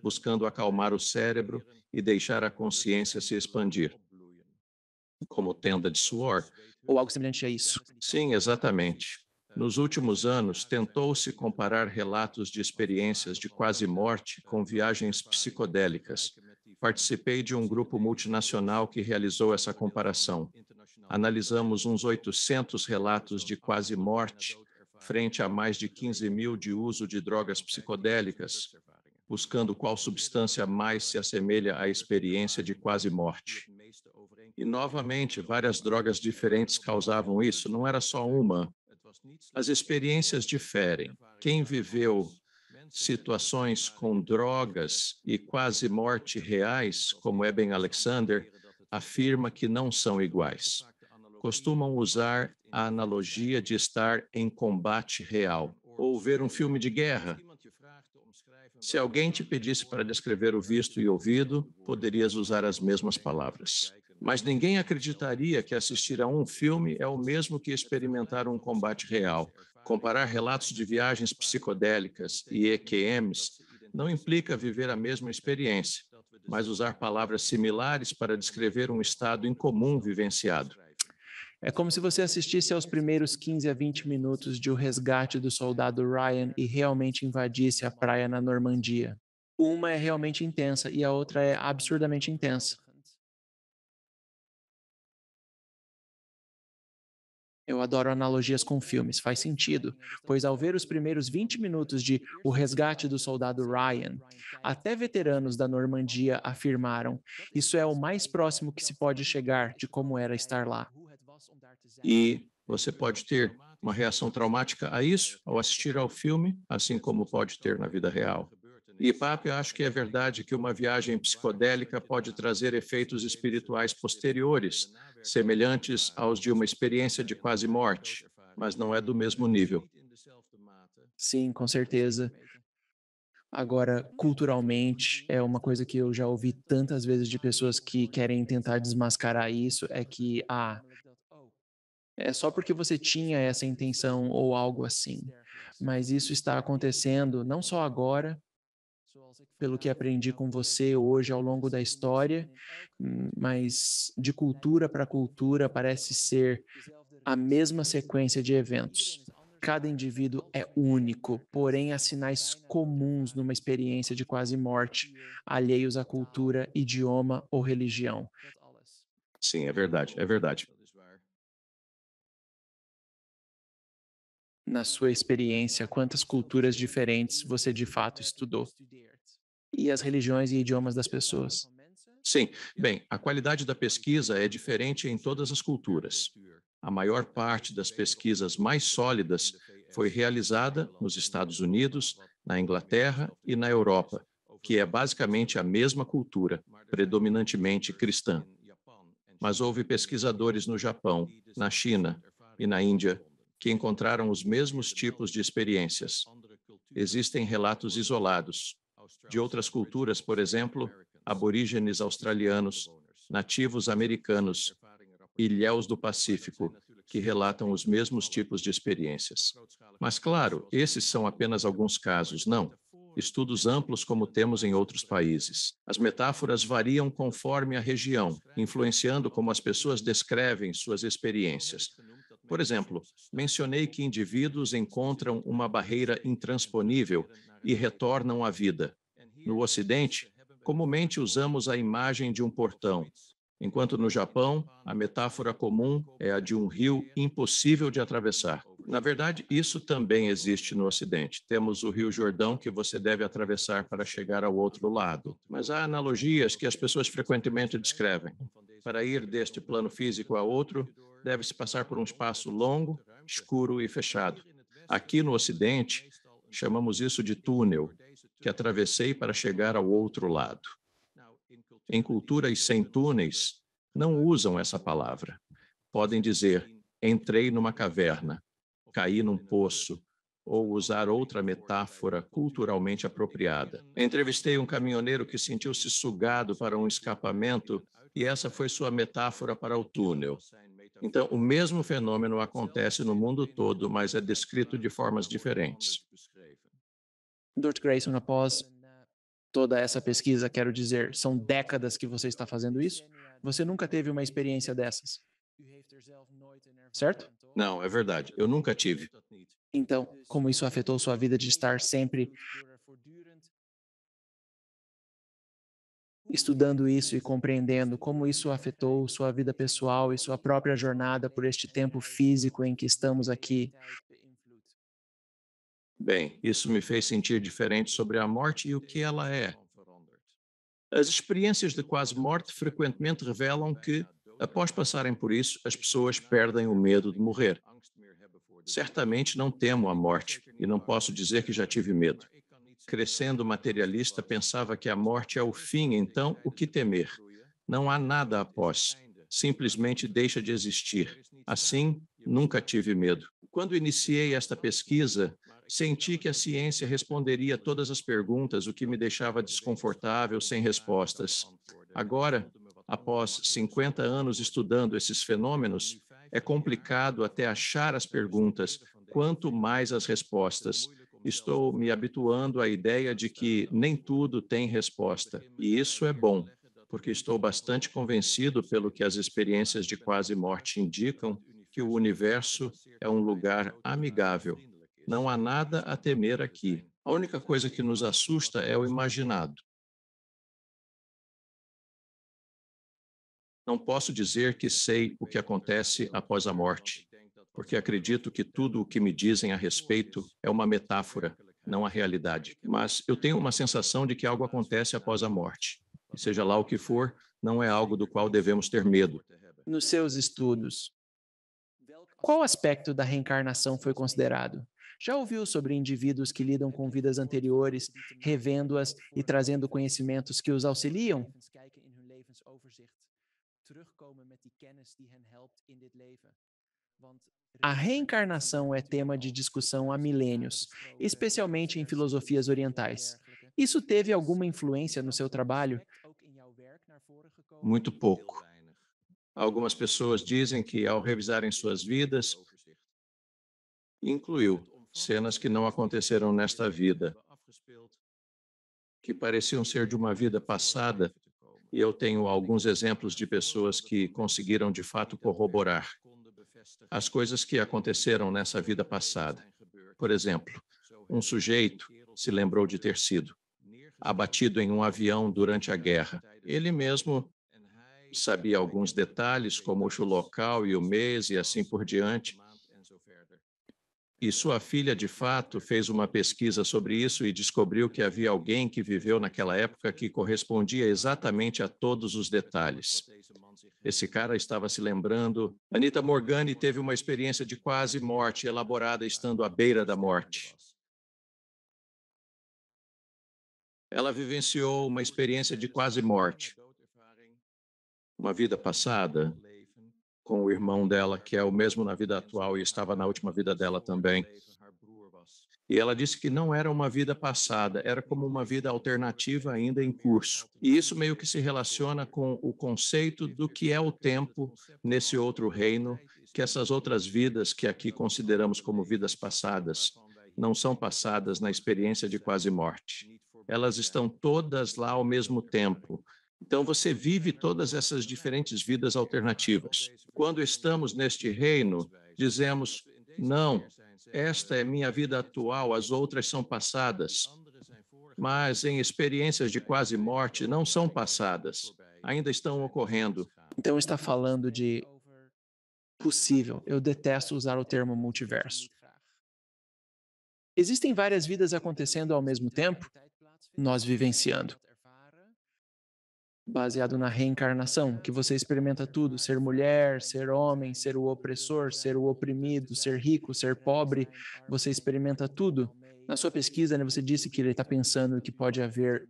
buscando acalmar o cérebro e deixar a consciência se expandir, como tenda de suor. Ou algo semelhante a isso. Sim, exatamente. Nos últimos anos, tentou-se comparar relatos de experiências de quase morte com viagens psicodélicas. Participei de um grupo multinacional que realizou essa comparação. Analisamos uns 800 relatos de quase morte, frente a mais de 15 mil de uso de drogas psicodélicas, buscando qual substância mais se assemelha à experiência de quase morte. E, novamente, várias drogas diferentes causavam isso, não era só uma. As experiências diferem. Quem viveu situações com drogas e quase morte reais, como Eben Alexander, afirma que não são iguais. Costumam usar a analogia de estar em combate real, ou ver um filme de guerra. Se alguém te pedisse para descrever o visto e ouvido, poderias usar as mesmas palavras. Mas ninguém acreditaria que assistir a um filme é o mesmo que experimentar um combate real. Comparar relatos de viagens psicodélicas e EQMs não implica viver a mesma experiência, mas usar palavras similares para descrever um estado incomum vivenciado. É como se você assistisse aos primeiros 15 a 20 minutos de O Resgate do Soldado Ryan e realmente invadisse a praia na Normandia. Uma é realmente intensa e a outra é absurdamente intensa. Eu adoro analogias com filmes, faz sentido, pois ao ver os primeiros 20 minutos de O Resgate do Soldado Ryan, até veteranos da Normandia afirmaram: isso é o mais próximo que se pode chegar de como era estar lá. E você pode ter uma reação traumática a isso ao assistir ao filme, assim como pode ter na vida real. E, Pape, eu acho que é verdade que uma viagem psicodélica pode trazer efeitos espirituais posteriores, semelhantes aos de uma experiência de quase morte, mas não é do mesmo nível. Sim, com certeza. Agora, culturalmente, é uma coisa que eu já ouvi tantas vezes de pessoas que querem tentar desmascarar isso, é que, é só porque você tinha essa intenção ou algo assim. Mas isso está acontecendo não só agora, pelo que aprendi com você hoje ao longo da história, mas de cultura para cultura parece ser a mesma sequência de eventos. Cada indivíduo é único, porém há sinais comuns numa experiência de quase morte, alheios à cultura, idioma ou religião. Sim, é verdade, é verdade. Na sua experiência, quantas culturas diferentes você de fato estudou? E as religiões e idiomas das pessoas? Sim, bem, a qualidade da pesquisa é diferente em todas as culturas. A maior parte das pesquisas mais sólidas foi realizada nos Estados Unidos, na Inglaterra e na Europa, que é basicamente a mesma cultura, predominantemente cristã. Mas houve pesquisadores no Japão, na China e na Índia que encontraram os mesmos tipos de experiências. Existem relatos isolados de outras culturas, por exemplo, aborígenes australianos, nativos americanos, ilhéus do Pacífico, que relatam os mesmos tipos de experiências. Mas, claro, esses são apenas alguns casos, não. estudos amplos como temos em outros países. As metáforas variam conforme a região, influenciando como as pessoas descrevem suas experiências. Por exemplo, mencionei que indivíduos encontram uma barreira intransponível e retornam à vida. No Ocidente, comumente usamos a imagem de um portão, enquanto no Japão, a metáfora comum é a de um rio impossível de atravessar. Na verdade, isso também existe no Ocidente. Temos o Rio Jordão que você deve atravessar para chegar ao outro lado. Mas há analogias que as pessoas frequentemente descrevem. Para ir deste plano físico a outro, deve-se passar por um espaço longo, escuro e fechado. Aqui no Ocidente, chamamos isso de túnel, que atravessei para chegar ao outro lado. Em culturas sem túneis, não usam essa palavra. Podem dizer, entrei numa caverna, caí num poço, ou usar outra metáfora culturalmente apropriada. Entrevistei um caminhoneiro que sentiu-se sugado para um escapamento e essa foi sua metáfora para o túnel. Então, o mesmo fenômeno acontece no mundo todo, mas é descrito de formas diferentes. Dr. Grayson, após toda essa pesquisa, quero dizer, são décadas que você está fazendo isso? Você nunca teve uma experiência dessas, certo? Não, é verdade. Eu nunca tive. Então, como isso afetou sua vida de estar sempre estudando isso e compreendendo como isso afetou sua vida pessoal e sua própria jornada por este tempo físico em que estamos aqui? Bem, isso me fez sentir diferente sobre a morte e o que ela é. As experiências de quase morte frequentemente revelam que, após passarem por isso, as pessoas perdem o medo de morrer. Certamente não temo a morte e não posso dizer que já tive medo. Crescendo materialista, pensava que a morte é o fim, então o que temer? Não há nada após, simplesmente deixa de existir. Assim, nunca tive medo. Quando iniciei esta pesquisa, senti que a ciência responderia todas as perguntas, o que me deixava desconfortável, sem respostas. Agora, após 50 anos estudando esses fenômenos, é complicado até achar as perguntas, quanto mais as respostas. Estou me habituando à ideia de que nem tudo tem resposta, e isso é bom, porque estou bastante convencido pelo que as experiências de quase morte indicam, que o universo é um lugar amigável. Não há nada a temer aqui. A única coisa que nos assusta é o imaginado. Não posso dizer que sei o que acontece após a morte, porque acredito que tudo o que me dizem a respeito é uma metáfora, não a realidade. Mas eu tenho uma sensação de que algo acontece após a morte. E seja lá o que for, não é algo do qual devemos ter medo. Nos seus estudos, qual aspecto da reencarnação foi considerado? Já ouviu sobre indivíduos que lidam com vidas anteriores, revendo-as e trazendo conhecimentos que os auxiliam? A reencarnação é tema de discussão há milênios, especialmente em filosofias orientais. Isso teve alguma influência no seu trabalho? Muito pouco. Algumas pessoas dizem que, ao revisarem suas vidas, incluiu cenas que não aconteceram nesta vida, que pareciam ser de uma vida passada, e eu tenho alguns exemplos de pessoas que conseguiram de fato corroborar as coisas que aconteceram nessa vida passada. Por exemplo, um sujeito se lembrou de ter sido abatido em um avião durante a guerra. Ele mesmo sabia alguns detalhes, como o local e o mês e assim por diante. E sua filha, de fato, fez uma pesquisa sobre isso e descobriu que havia alguém que viveu naquela época que correspondia exatamente a todos os detalhes. Esse cara estava se lembrando. Anita Morgani teve uma experiência de quase morte, elaborada estando à beira da morte. Ela vivenciou uma experiência de quase morte, uma vida passada, com o irmão dela, que é o mesmo na vida atual e estava na última vida dela também. E ela disse que não era uma vida passada, era como uma vida alternativa ainda em curso. E isso meio que se relaciona com o conceito do que é o tempo nesse outro reino, que essas outras vidas que aqui consideramos como vidas passadas. não são passadas na experiência de quase-morte. Elas estão todas lá ao mesmo tempo. Então, você vive todas essas diferentes vidas alternativas. Quando estamos neste reino, dizemos: não, esta é minha vida atual, as outras são passadas. Mas em experiências de quase-morte, não são passadas, ainda estão ocorrendo. Então está falando de possível. Eu detesto usar o termo multiverso. Existem várias vidas acontecendo ao mesmo tempo, nós vivenciando. Baseado na reencarnação, que você experimenta tudo: ser mulher, ser homem, ser o opressor, ser o oprimido, ser rico, ser pobre, você experimenta tudo. Na sua pesquisa, né, você disse que ele está pensando que pode haver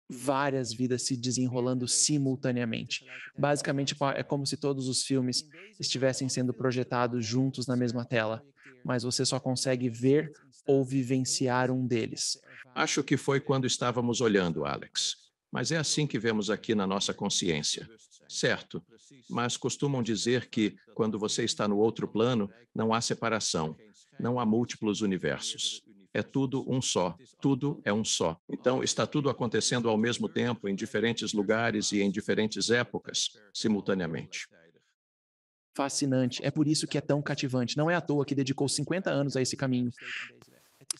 várias vidas se desenrolando simultaneamente. Basicamente, é como se todos os filmes estivessem sendo projetados juntos na mesma tela, mas você só consegue ver ou vivenciar um deles. Acho que foi quando estávamos olhando, Alex. Mas é assim que vemos aqui na nossa consciência. Certo, mas costumam dizer que, quando você está no outro plano, não há separação, não há múltiplos universos. É tudo um só, tudo é um só. Então, está tudo acontecendo ao mesmo tempo, em diferentes lugares e em diferentes épocas, simultaneamente. Fascinante, é por isso que é tão cativante. Não é à toa que dedicou 50 anos a esse caminho.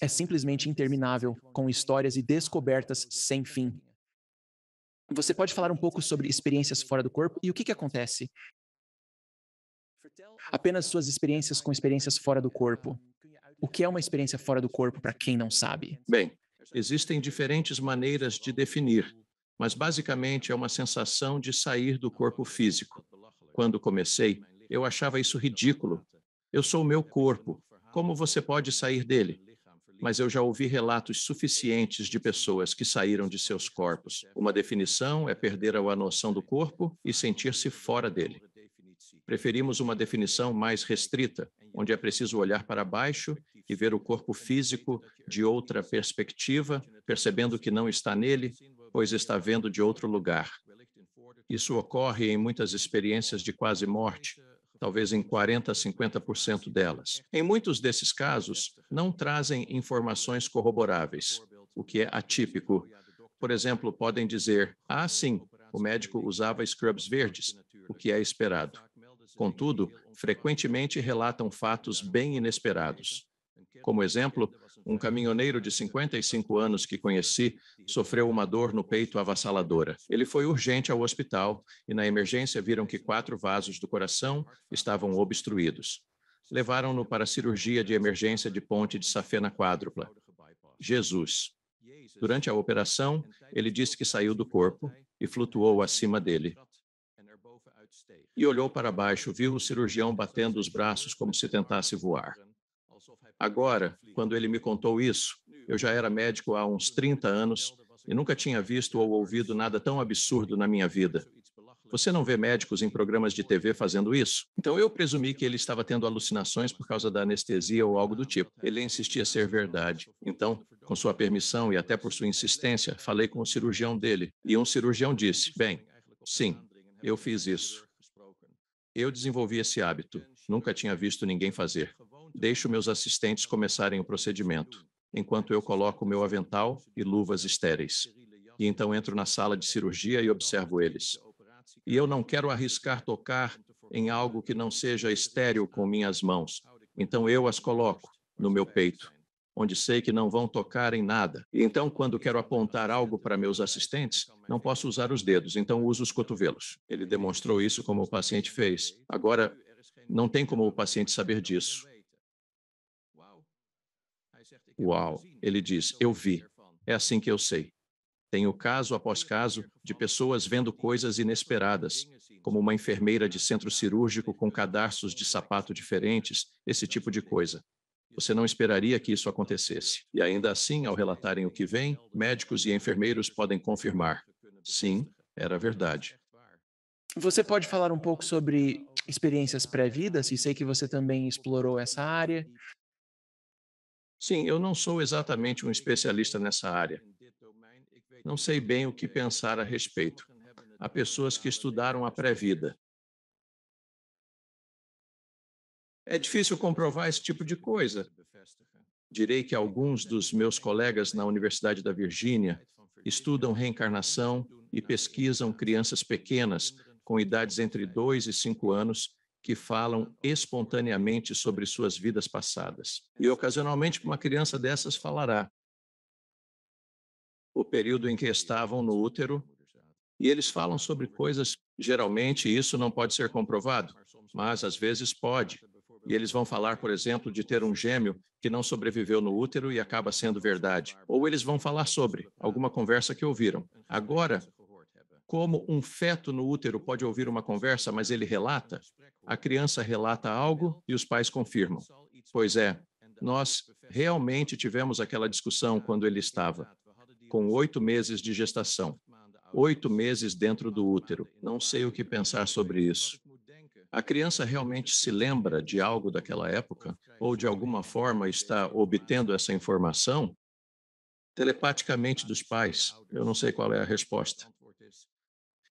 É simplesmente interminável, com histórias e descobertas sem fim. Você pode falar um pouco sobre experiências fora do corpo e o que acontece? Apenas suas experiências com experiências fora do corpo. O que é uma experiência fora do corpo para quem não sabe? Bem, existem diferentes maneiras de definir, mas basicamente é uma sensação de sair do corpo físico. Quando comecei, eu achava isso ridículo. Eu sou o meu corpo. Como você pode sair dele? Mas eu já ouvi relatos suficientes de pessoas que saíram de seus corpos. Uma definição é perder a noção do corpo e sentir-se fora dele. Preferimos uma definição mais restrita, onde é preciso olhar para baixo e ver o corpo físico de outra perspectiva, percebendo que não está nele, pois está vendo de outro lugar. Isso ocorre em muitas experiências de quase morte, talvez em 40 a 50% delas. Em muitos desses casos, não trazem informações corroboráveis, o que é atípico. Por exemplo, podem dizer: ah, sim, o médico usava scrubs verdes, o que é esperado. Contudo, frequentemente relatam fatos bem inesperados. Como exemplo, um caminhoneiro de 55 anos que conheci sofreu uma dor no peito avassaladora. Ele foi urgente ao hospital e, na emergência, viram que 4 vasos do coração estavam obstruídos. Levaram-no para a cirurgia de emergência de ponte de safena quádrupla. Jesus. Durante a operação, ele disse que saiu do corpo e flutuou acima dele. E olhou para baixo, viu o cirurgião batendo os braços como se tentasse voar. Agora, quando ele me contou isso, eu já era médico há uns 30 anos e nunca tinha visto ou ouvido nada tão absurdo na minha vida. Você não vê médicos em programas de TV fazendo isso? Então eu presumi que ele estava tendo alucinações por causa da anestesia ou algo do tipo. Ele insistia ser verdade. Então, com sua permissão e até por sua insistência, falei com o cirurgião dele. E um cirurgião disse: bem, sim, eu fiz isso. Eu desenvolvi esse hábito. Nunca tinha visto ninguém fazer. Deixo meus assistentes começarem o procedimento, enquanto eu coloco meu avental e luvas estéreis. E então entro na sala de cirurgia e observo eles. E eu não quero arriscar tocar em algo que não seja estéril com minhas mãos. Então eu as coloco no meu peito, onde sei que não vão tocar em nada. E então, quando quero apontar algo para meus assistentes, não posso usar os dedos, então uso os cotovelos. Ele demonstrou isso como o paciente fez. Agora, não tem como o paciente saber disso. Uau, ele diz: eu vi. É assim que eu sei. Tenho caso após caso de pessoas vendo coisas inesperadas, como uma enfermeira de centro cirúrgico com cadarços de sapato diferentes, esse tipo de coisa. Você não esperaria que isso acontecesse. E ainda assim, ao relatarem o que vem, médicos e enfermeiros podem confirmar: sim, era verdade. Você pode falar um pouco sobre experiências pré-vidas? E sei que você também explorou essa área. Sim, eu não sou exatamente um especialista nessa área. Não sei bem o que pensar a respeito. Há pessoas que estudaram a pré-vida. É difícil comprovar esse tipo de coisa. direi que alguns dos meus colegas na Universidade da Virgínia estudam reencarnação e pesquisam crianças pequenas com idades entre 2 e 5 anos que falam espontaneamente sobre suas vidas passadas. E, ocasionalmente, uma criança dessas falará o período em que estavam no útero, e eles falam sobre coisas, geralmente isso não pode ser comprovado, mas às vezes pode. E eles vão falar, por exemplo, de ter um gêmeo que não sobreviveu no útero e acaba sendo verdade. Ou eles vão falar sobre alguma conversa que ouviram. Agora, como um feto no útero pode ouvir uma conversa, mas ele relata, a criança relata algo e os pais confirmam. Pois é, nós realmente tivemos aquela discussão quando ele estava com 8 meses de gestação, 8 meses dentro do útero. Não sei o que pensar sobre isso. A criança realmente se lembra de algo daquela época? Ou, de alguma forma, está obtendo essa informação telepaticamente dos pais? Eu não sei qual é a resposta.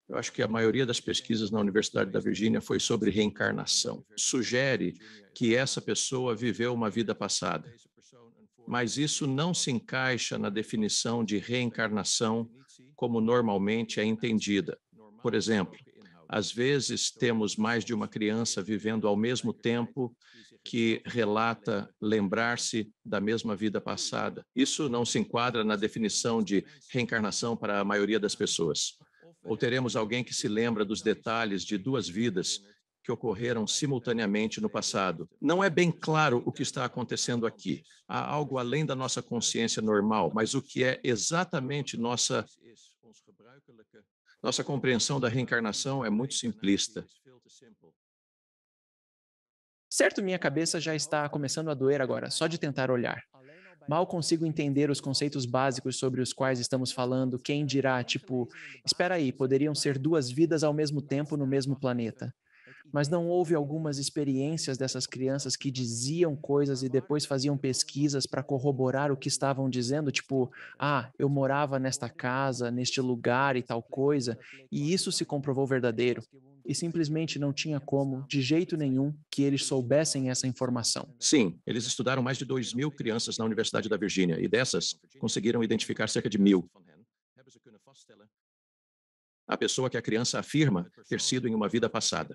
Eu acho que a maioria das pesquisas na Universidade da Virgínia foi sobre reencarnação. Sugere que essa pessoa viveu uma vida passada. Mas isso não se encaixa na definição de reencarnação como normalmente é entendida. Por exemplo, às vezes temos mais de uma criança vivendo ao mesmo tempo que relata lembrar-se da mesma vida passada. Isso não se enquadra na definição de reencarnação para a maioria das pessoas. Ou teremos alguém que se lembra dos detalhes de 2 vidas que ocorreram simultaneamente no passado. Não é bem claro o que está acontecendo aqui. Há algo além da nossa consciência normal, mas o que é exatamente nossa compreensão da reencarnação é muito simplista. Certo, minha cabeça já está começando a doer agora, só de tentar olhar. Mal consigo entender os conceitos básicos sobre os quais estamos falando, quem dirá, tipo, espera aí, poderiam ser 2 vidas ao mesmo tempo no mesmo planeta. Mas não houve algumas experiências dessas crianças que diziam coisas e depois faziam pesquisas para corroborar o que estavam dizendo, tipo, eu morava nesta casa, neste lugar e tal coisa, e isso se comprovou verdadeiro. E simplesmente não tinha como, de jeito nenhum, que eles soubessem essa informação. Sim, eles estudaram mais de 2.000 crianças na Universidade da Virgínia, e dessas, conseguiram identificar cerca de 1.000. A pessoa que a criança afirma ter sido em uma vida passada.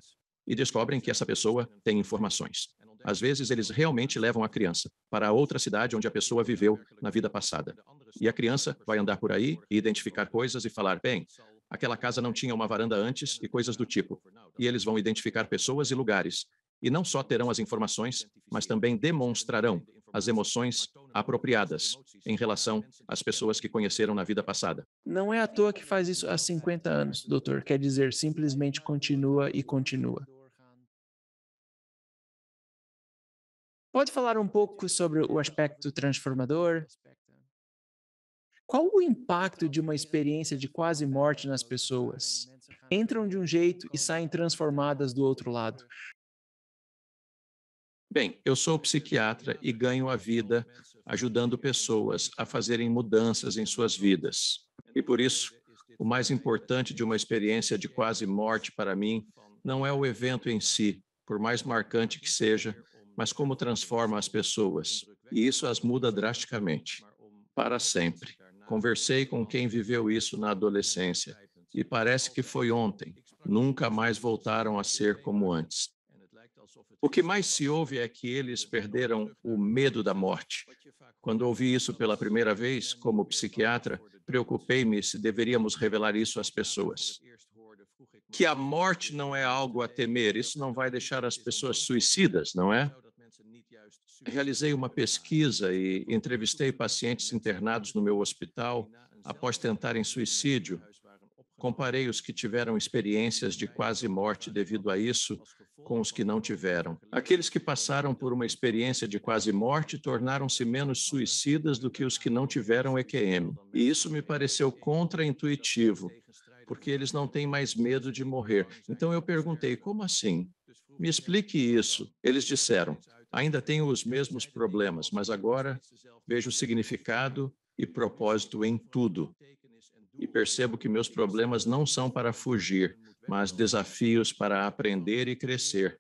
E descobrem que essa pessoa tem informações. Às vezes, eles realmente levam a criança para outra cidade onde a pessoa viveu na vida passada. E a criança vai andar por aí e identificar coisas e falar, bem, aquela casa não tinha uma varanda antes e coisas do tipo. E eles vão identificar pessoas e lugares. E não só terão as informações, mas também demonstrarão as emoções apropriadas em relação às pessoas que conheceram na vida passada. Não é à toa que faz isso há 50 anos, doutor. Quer dizer, simplesmente continua e continua. Pode falar um pouco sobre o aspecto transformador? Qual o impacto de uma experiência de quase morte nas pessoas? Entram de um jeito e saem transformadas do outro lado. Bem, eu sou psiquiatra e ganho a vida ajudando pessoas a fazerem mudanças em suas vidas. E por isso, o mais importante de uma experiência de quase morte para mim não é o evento em si, por mais marcante que seja, mas como transforma as pessoas. E isso as muda drasticamente, para sempre. Conversei com quem viveu isso na adolescência e parece que foi ontem. Nunca mais voltaram a ser como antes. O que mais se ouve é que eles perderam o medo da morte. Quando ouvi isso pela primeira vez, como psiquiatra, preocupei-me se deveríamos revelar isso às pessoas. Que a morte não é algo a temer, isso não vai deixar as pessoas suicidas, não é? Realizei uma pesquisa e entrevistei pacientes internados no meu hospital após tentarem suicídio. Comparei os que tiveram experiências de quase morte devido a isso com os que não tiveram. Aqueles que passaram por uma experiência de quase morte tornaram-se menos suicidas do que os que não tiveram EQM. E isso me pareceu contraintuitivo, porque eles não têm mais medo de morrer. Então eu perguntei, como assim? Me explique isso. Eles disseram, ainda tenho os mesmos problemas, mas agora vejo significado e propósito em tudo. E percebo que meus problemas não são para fugir, mas desafios para aprender e crescer.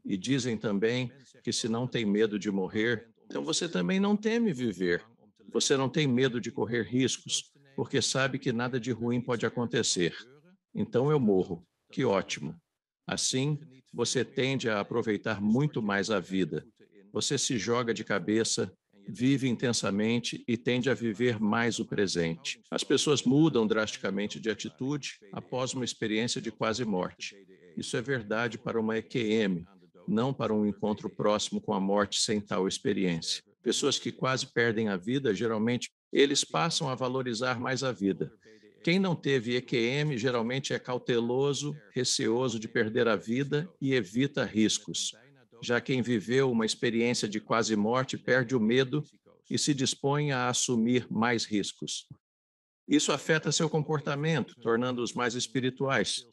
E dizem também que se não tem medo de morrer, então você também não teme viver. Você não tem medo de correr riscos, porque sabe que nada de ruim pode acontecer. Então eu morro. Que ótimo. Assim, você tende a aproveitar muito mais a vida. Você se joga de cabeça, vive intensamente e tende a viver mais o presente. As pessoas mudam drasticamente de atitude após uma experiência de quase morte. Isso é verdade para uma EQM, não para um encontro próximo com a morte sem tal experiência. Pessoas que quase perdem a vida, geralmente, eles passam a valorizar mais a vida. Quem não teve EQM geralmente é cauteloso, receoso de perder a vida e evita riscos. Já quem viveu uma experiência de quase morte perde o medo e se dispõe a assumir mais riscos. Isso afeta seu comportamento, tornando-os mais espirituais.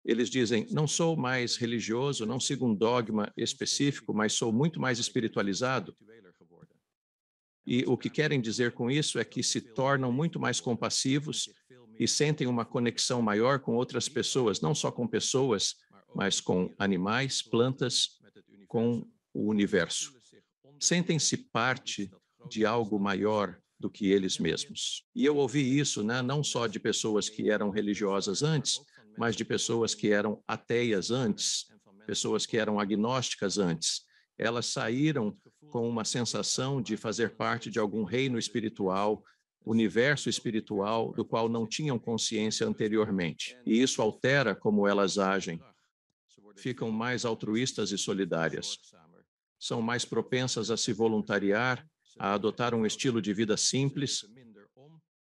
Eles dizem: não sou mais religioso, não sigo um dogma específico, mas sou muito mais espiritualizado. E o que querem dizer com isso é que se tornam muito mais compassivos e sentem uma conexão maior com outras pessoas, não só com pessoas, mas com animais, plantas, com o universo. Sentem-se parte de algo maior do que eles mesmos. E eu ouvi isso, né, não só de pessoas que eram religiosas antes, mas de pessoas que eram ateias antes, pessoas que eram agnósticas antes. Elas saíram com uma sensação de fazer parte de algum reino espiritual, universo espiritual, do qual não tinham consciência anteriormente. E isso altera como elas agem. Ficam mais altruístas e solidárias. São mais propensas a se voluntariar, a adotar um estilo de vida simples,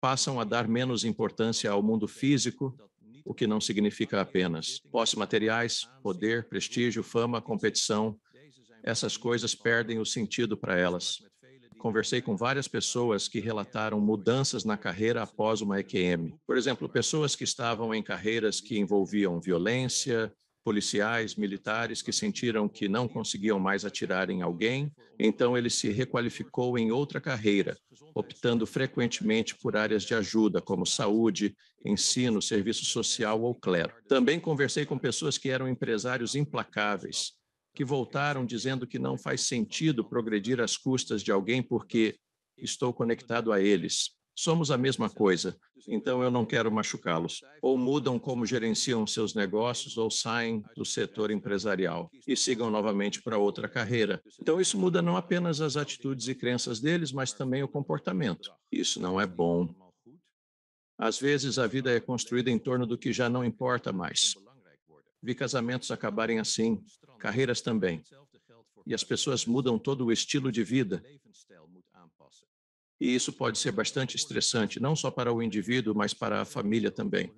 passam a dar menos importância ao mundo físico, o que não significa apenas posse materiais, poder, prestígio, fama, competição. Essas coisas perdem o sentido para elas. Conversei com várias pessoas que relataram mudanças na carreira após uma EQM. Por exemplo, pessoas que estavam em carreiras que envolviam violência, policiais, militares que sentiram que não conseguiam mais atirar em alguém, então ele se requalificou em outra carreira, optando frequentemente por áreas de ajuda, como saúde, ensino, serviço social ou clero. Também conversei com pessoas que eram empresários implacáveis, que voltaram dizendo que não faz sentido progredir às custas de alguém porque estou conectado a eles. Somos a mesma coisa, então eu não quero machucá-los. Ou mudam como gerenciam seus negócios ou saem do setor empresarial e sigam novamente para outra carreira. Então isso muda não apenas as atitudes e crenças deles, mas também o comportamento. Isso não é bom. Às vezes a vida é construída em torno do que já não importa mais. Vi casamentos acabarem assim, carreiras também. E as pessoas mudam todo o estilo de vida. E isso pode ser bastante estressante, não só para o indivíduo, mas para a família também.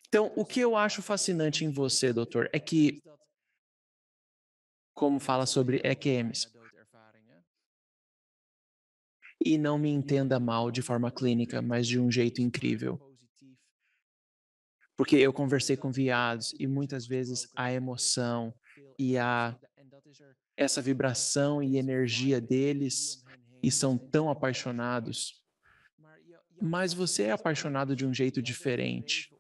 Então, o que eu acho fascinante em você, doutor, é que, como fala sobre EQMs, e não me entenda mal de forma clínica, mas de um jeito incrível. Porque eu conversei com viados e muitas vezes a emoção e essa vibração e energia deles e são tão apaixonados. Mas você é apaixonado de um jeito diferente.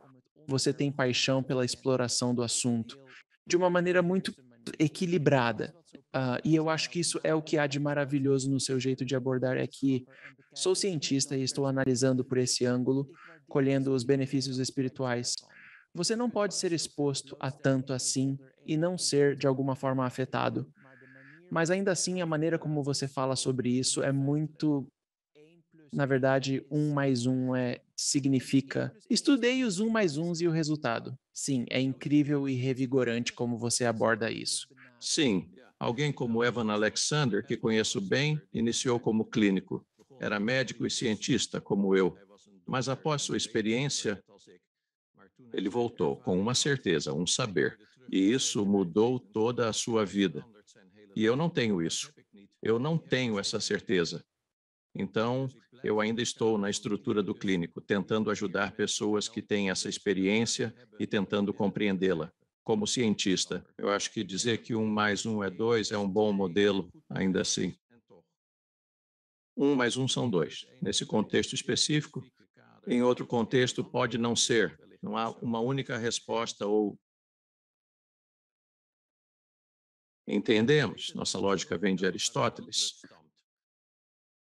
Você tem paixão pela exploração do assunto, de uma maneira muito equilibrada. E eu acho que isso é o que há de maravilhoso no seu jeito de abordar, é que sou cientista e estou analisando por esse ângulo, colhendo os benefícios espirituais. Você não pode ser exposto a tanto assim e não ser, de alguma forma, afetado. Mas ainda assim, a maneira como você fala sobre isso é muito, na verdade, um mais um significa. Estudei os um mais uns e o resultado. Sim, é incrível e revigorante como você aborda isso. Sim, alguém como Evan Alexander, que conheço bem, iniciou como clínico. Era médico e cientista, como eu. Mas após sua experiência, ele voltou com uma certeza, um saber. E isso mudou toda a sua vida. E eu não tenho isso. Eu não tenho essa certeza. Então, eu ainda estou na estrutura do clínico, tentando ajudar pessoas que têm essa experiência e tentando compreendê-la. Como cientista, eu acho que dizer que um mais um é dois é um bom modelo, ainda assim. Um mais um são dois. Nesse contexto específico, em outro contexto, pode não ser. Não há uma única resposta ou entendemos. Nossa lógica vem de Aristóteles.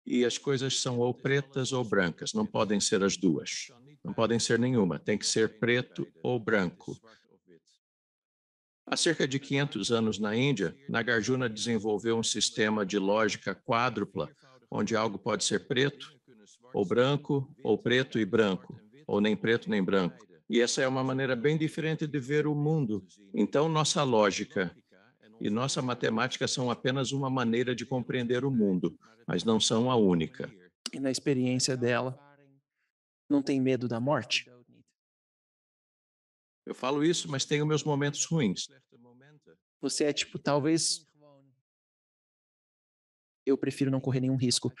E as coisas são ou pretas ou brancas, não podem ser as duas. Não podem ser nenhuma, tem que ser preto ou branco. Há cerca de 500 anos na Índia, Nagarjuna desenvolveu um sistema de lógica quádrupla, onde algo pode ser preto ou branco, ou preto e branco, ou nem preto nem branco. E essa é uma maneira bem diferente de ver o mundo. Então, nossa lógica e nossa matemática são apenas uma maneira de compreender o mundo, mas não são a única. E na experiência dela, não tem medo da morte? Eu falo isso, mas tenho meus momentos ruins. Você é tipo, talvez eu prefiro não correr nenhum risco.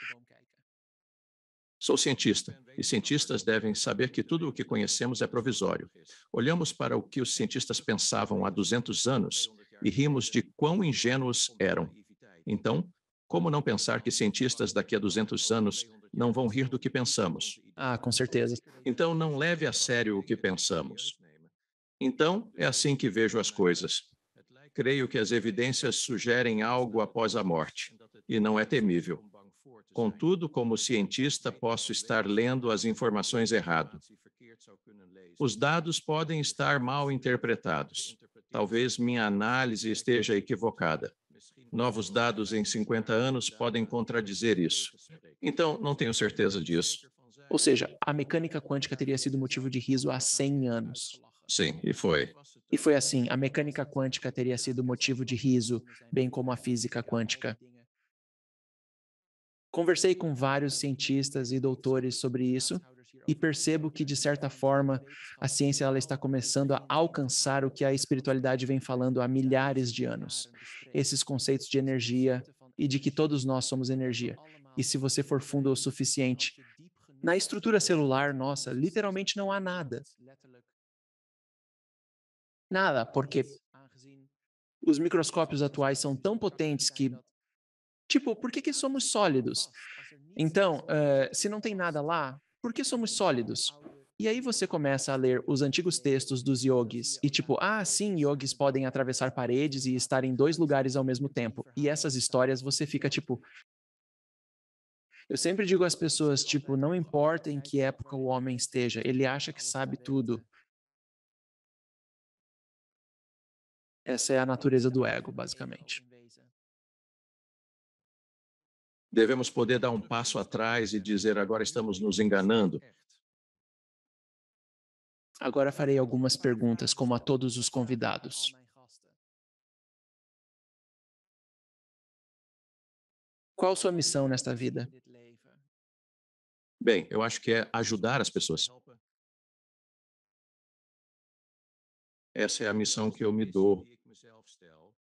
Sou cientista, e cientistas devem saber que tudo o que conhecemos é provisório. Olhamos para o que os cientistas pensavam há 200 anos e rimos de quão ingênuos eram. Então, como não pensar que cientistas daqui a 200 anos não vão rir do que pensamos? Ah, com certeza. Então, não leve a sério o que pensamos. Então, é assim que vejo as coisas. Creio que as evidências sugerem algo após a morte, e não é temível. Contudo, como cientista, posso estar lendo as informações errado. Os dados podem estar mal interpretados. Talvez minha análise esteja equivocada. Novos dados em 50 anos podem contradizer isso. Então, não tenho certeza disso. Ou seja, a mecânica quântica teria sido motivo de riso há 100 anos. Sim, e foi. E foi assim, a mecânica quântica teria sido motivo de riso, bem como a física quântica. Conversei com vários cientistas e doutores sobre isso e percebo que, de certa forma, a ciência ela está começando a alcançar o que a espiritualidade vem falando há milhares de anos. Esses conceitos de energia e de que todos nós somos energia. E se você for fundo o suficiente, na estrutura celular nossa, literalmente não há nada. Nada, porque os microscópios atuais são tão potentes que, tipo, por que que somos sólidos? Então, se não tem nada lá, por que somos sólidos? E aí você começa a ler os antigos textos dos yogis e tipo, ah, sim, yogis podem atravessar paredes e estar em dois lugares ao mesmo tempo. E essas histórias você fica tipo, eu sempre digo às pessoas, tipo, não importa em que época o homem esteja, ele acha que sabe tudo. Essa é a natureza do ego, basicamente. Devemos poder dar um passo atrás e dizer agora estamos nos enganando. Agora farei algumas perguntas, como a todos os convidados. Qual sua missão nesta vida? Bem, eu acho que é ajudar as pessoas. Essa é a missão que eu me dou.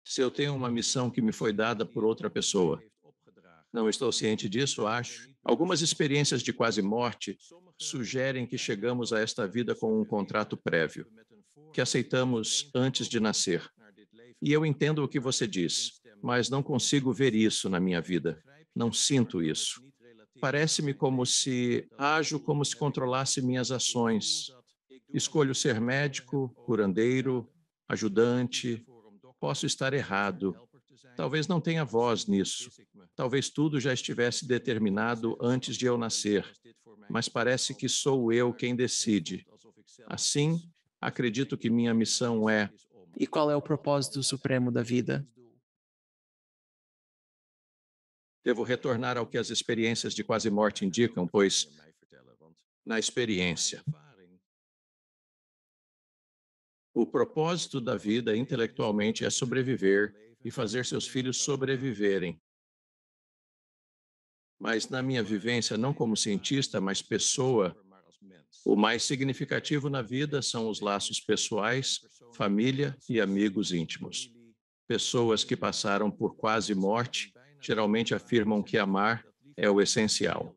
Se eu tenho uma missão que me foi dada por outra pessoa, não estou ciente disso, acho. Algumas experiências de quase morte sugerem que chegamos a esta vida com um contrato prévio, que aceitamos antes de nascer. E eu entendo o que você diz, mas não consigo ver isso na minha vida. Não sinto isso. Parece-me como se ajo como se controlasse minhas ações. Escolho ser médico, curandeiro, ajudante. Posso estar errado. Talvez não tenha voz nisso. Talvez tudo já estivesse determinado antes de eu nascer. Mas parece que sou eu quem decide. Assim, acredito que minha missão é. E qual é o propósito supremo da vida? Devo retornar ao que as experiências de quase morte indicam, pois, na experiência, o propósito da vida intelectualmente é sobreviver e fazer seus filhos sobreviverem. Mas na minha vivência, não como cientista, mas pessoa, o mais significativo na vida são os laços pessoais, família e amigos íntimos. Pessoas que passaram por quase morte geralmente afirmam que amar é o essencial.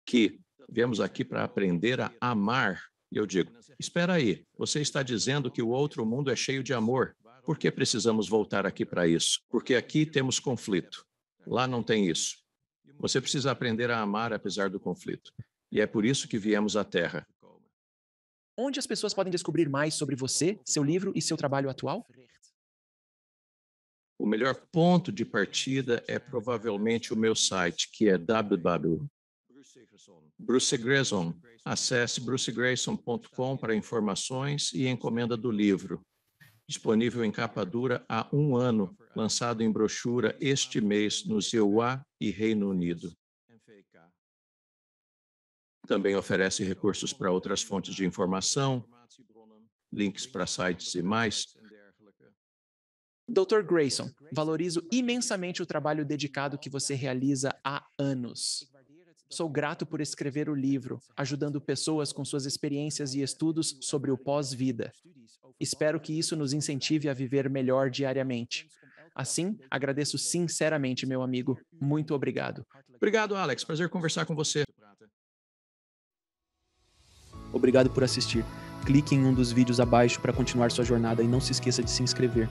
Que viemos aqui para aprender a amar. E eu digo, espera aí, você está dizendo que o outro mundo é cheio de amor. Por que precisamos voltar aqui para isso? Porque aqui temos conflito. Lá não tem isso. Você precisa aprender a amar apesar do conflito. E é por isso que viemos à Terra. Onde as pessoas podem descobrir mais sobre você, seu livro e seu trabalho atual? O melhor ponto de partida é provavelmente o meu site, que é www.brucegrayson. Acesse brucegrayson.com para informações e encomenda do livro. Disponível em capa dura há 1 ano, lançado em brochura este mês nos EUA e Reino Unido. Também oferece recursos para outras fontes de informação, links para sites e mais. Dr. Grayson, valorizo imensamente o trabalho dedicado que você realiza há anos. Sou grato por escrever o livro, ajudando pessoas com suas experiências e estudos sobre o pós-vida. Espero que isso nos incentive a viver melhor diariamente. Assim, agradeço sinceramente, meu amigo. Muito obrigado. Obrigado, Alex. Prazer conversar com você. Obrigado por assistir. Clique em um dos vídeos abaixo para continuar sua jornada e não se esqueça de se inscrever.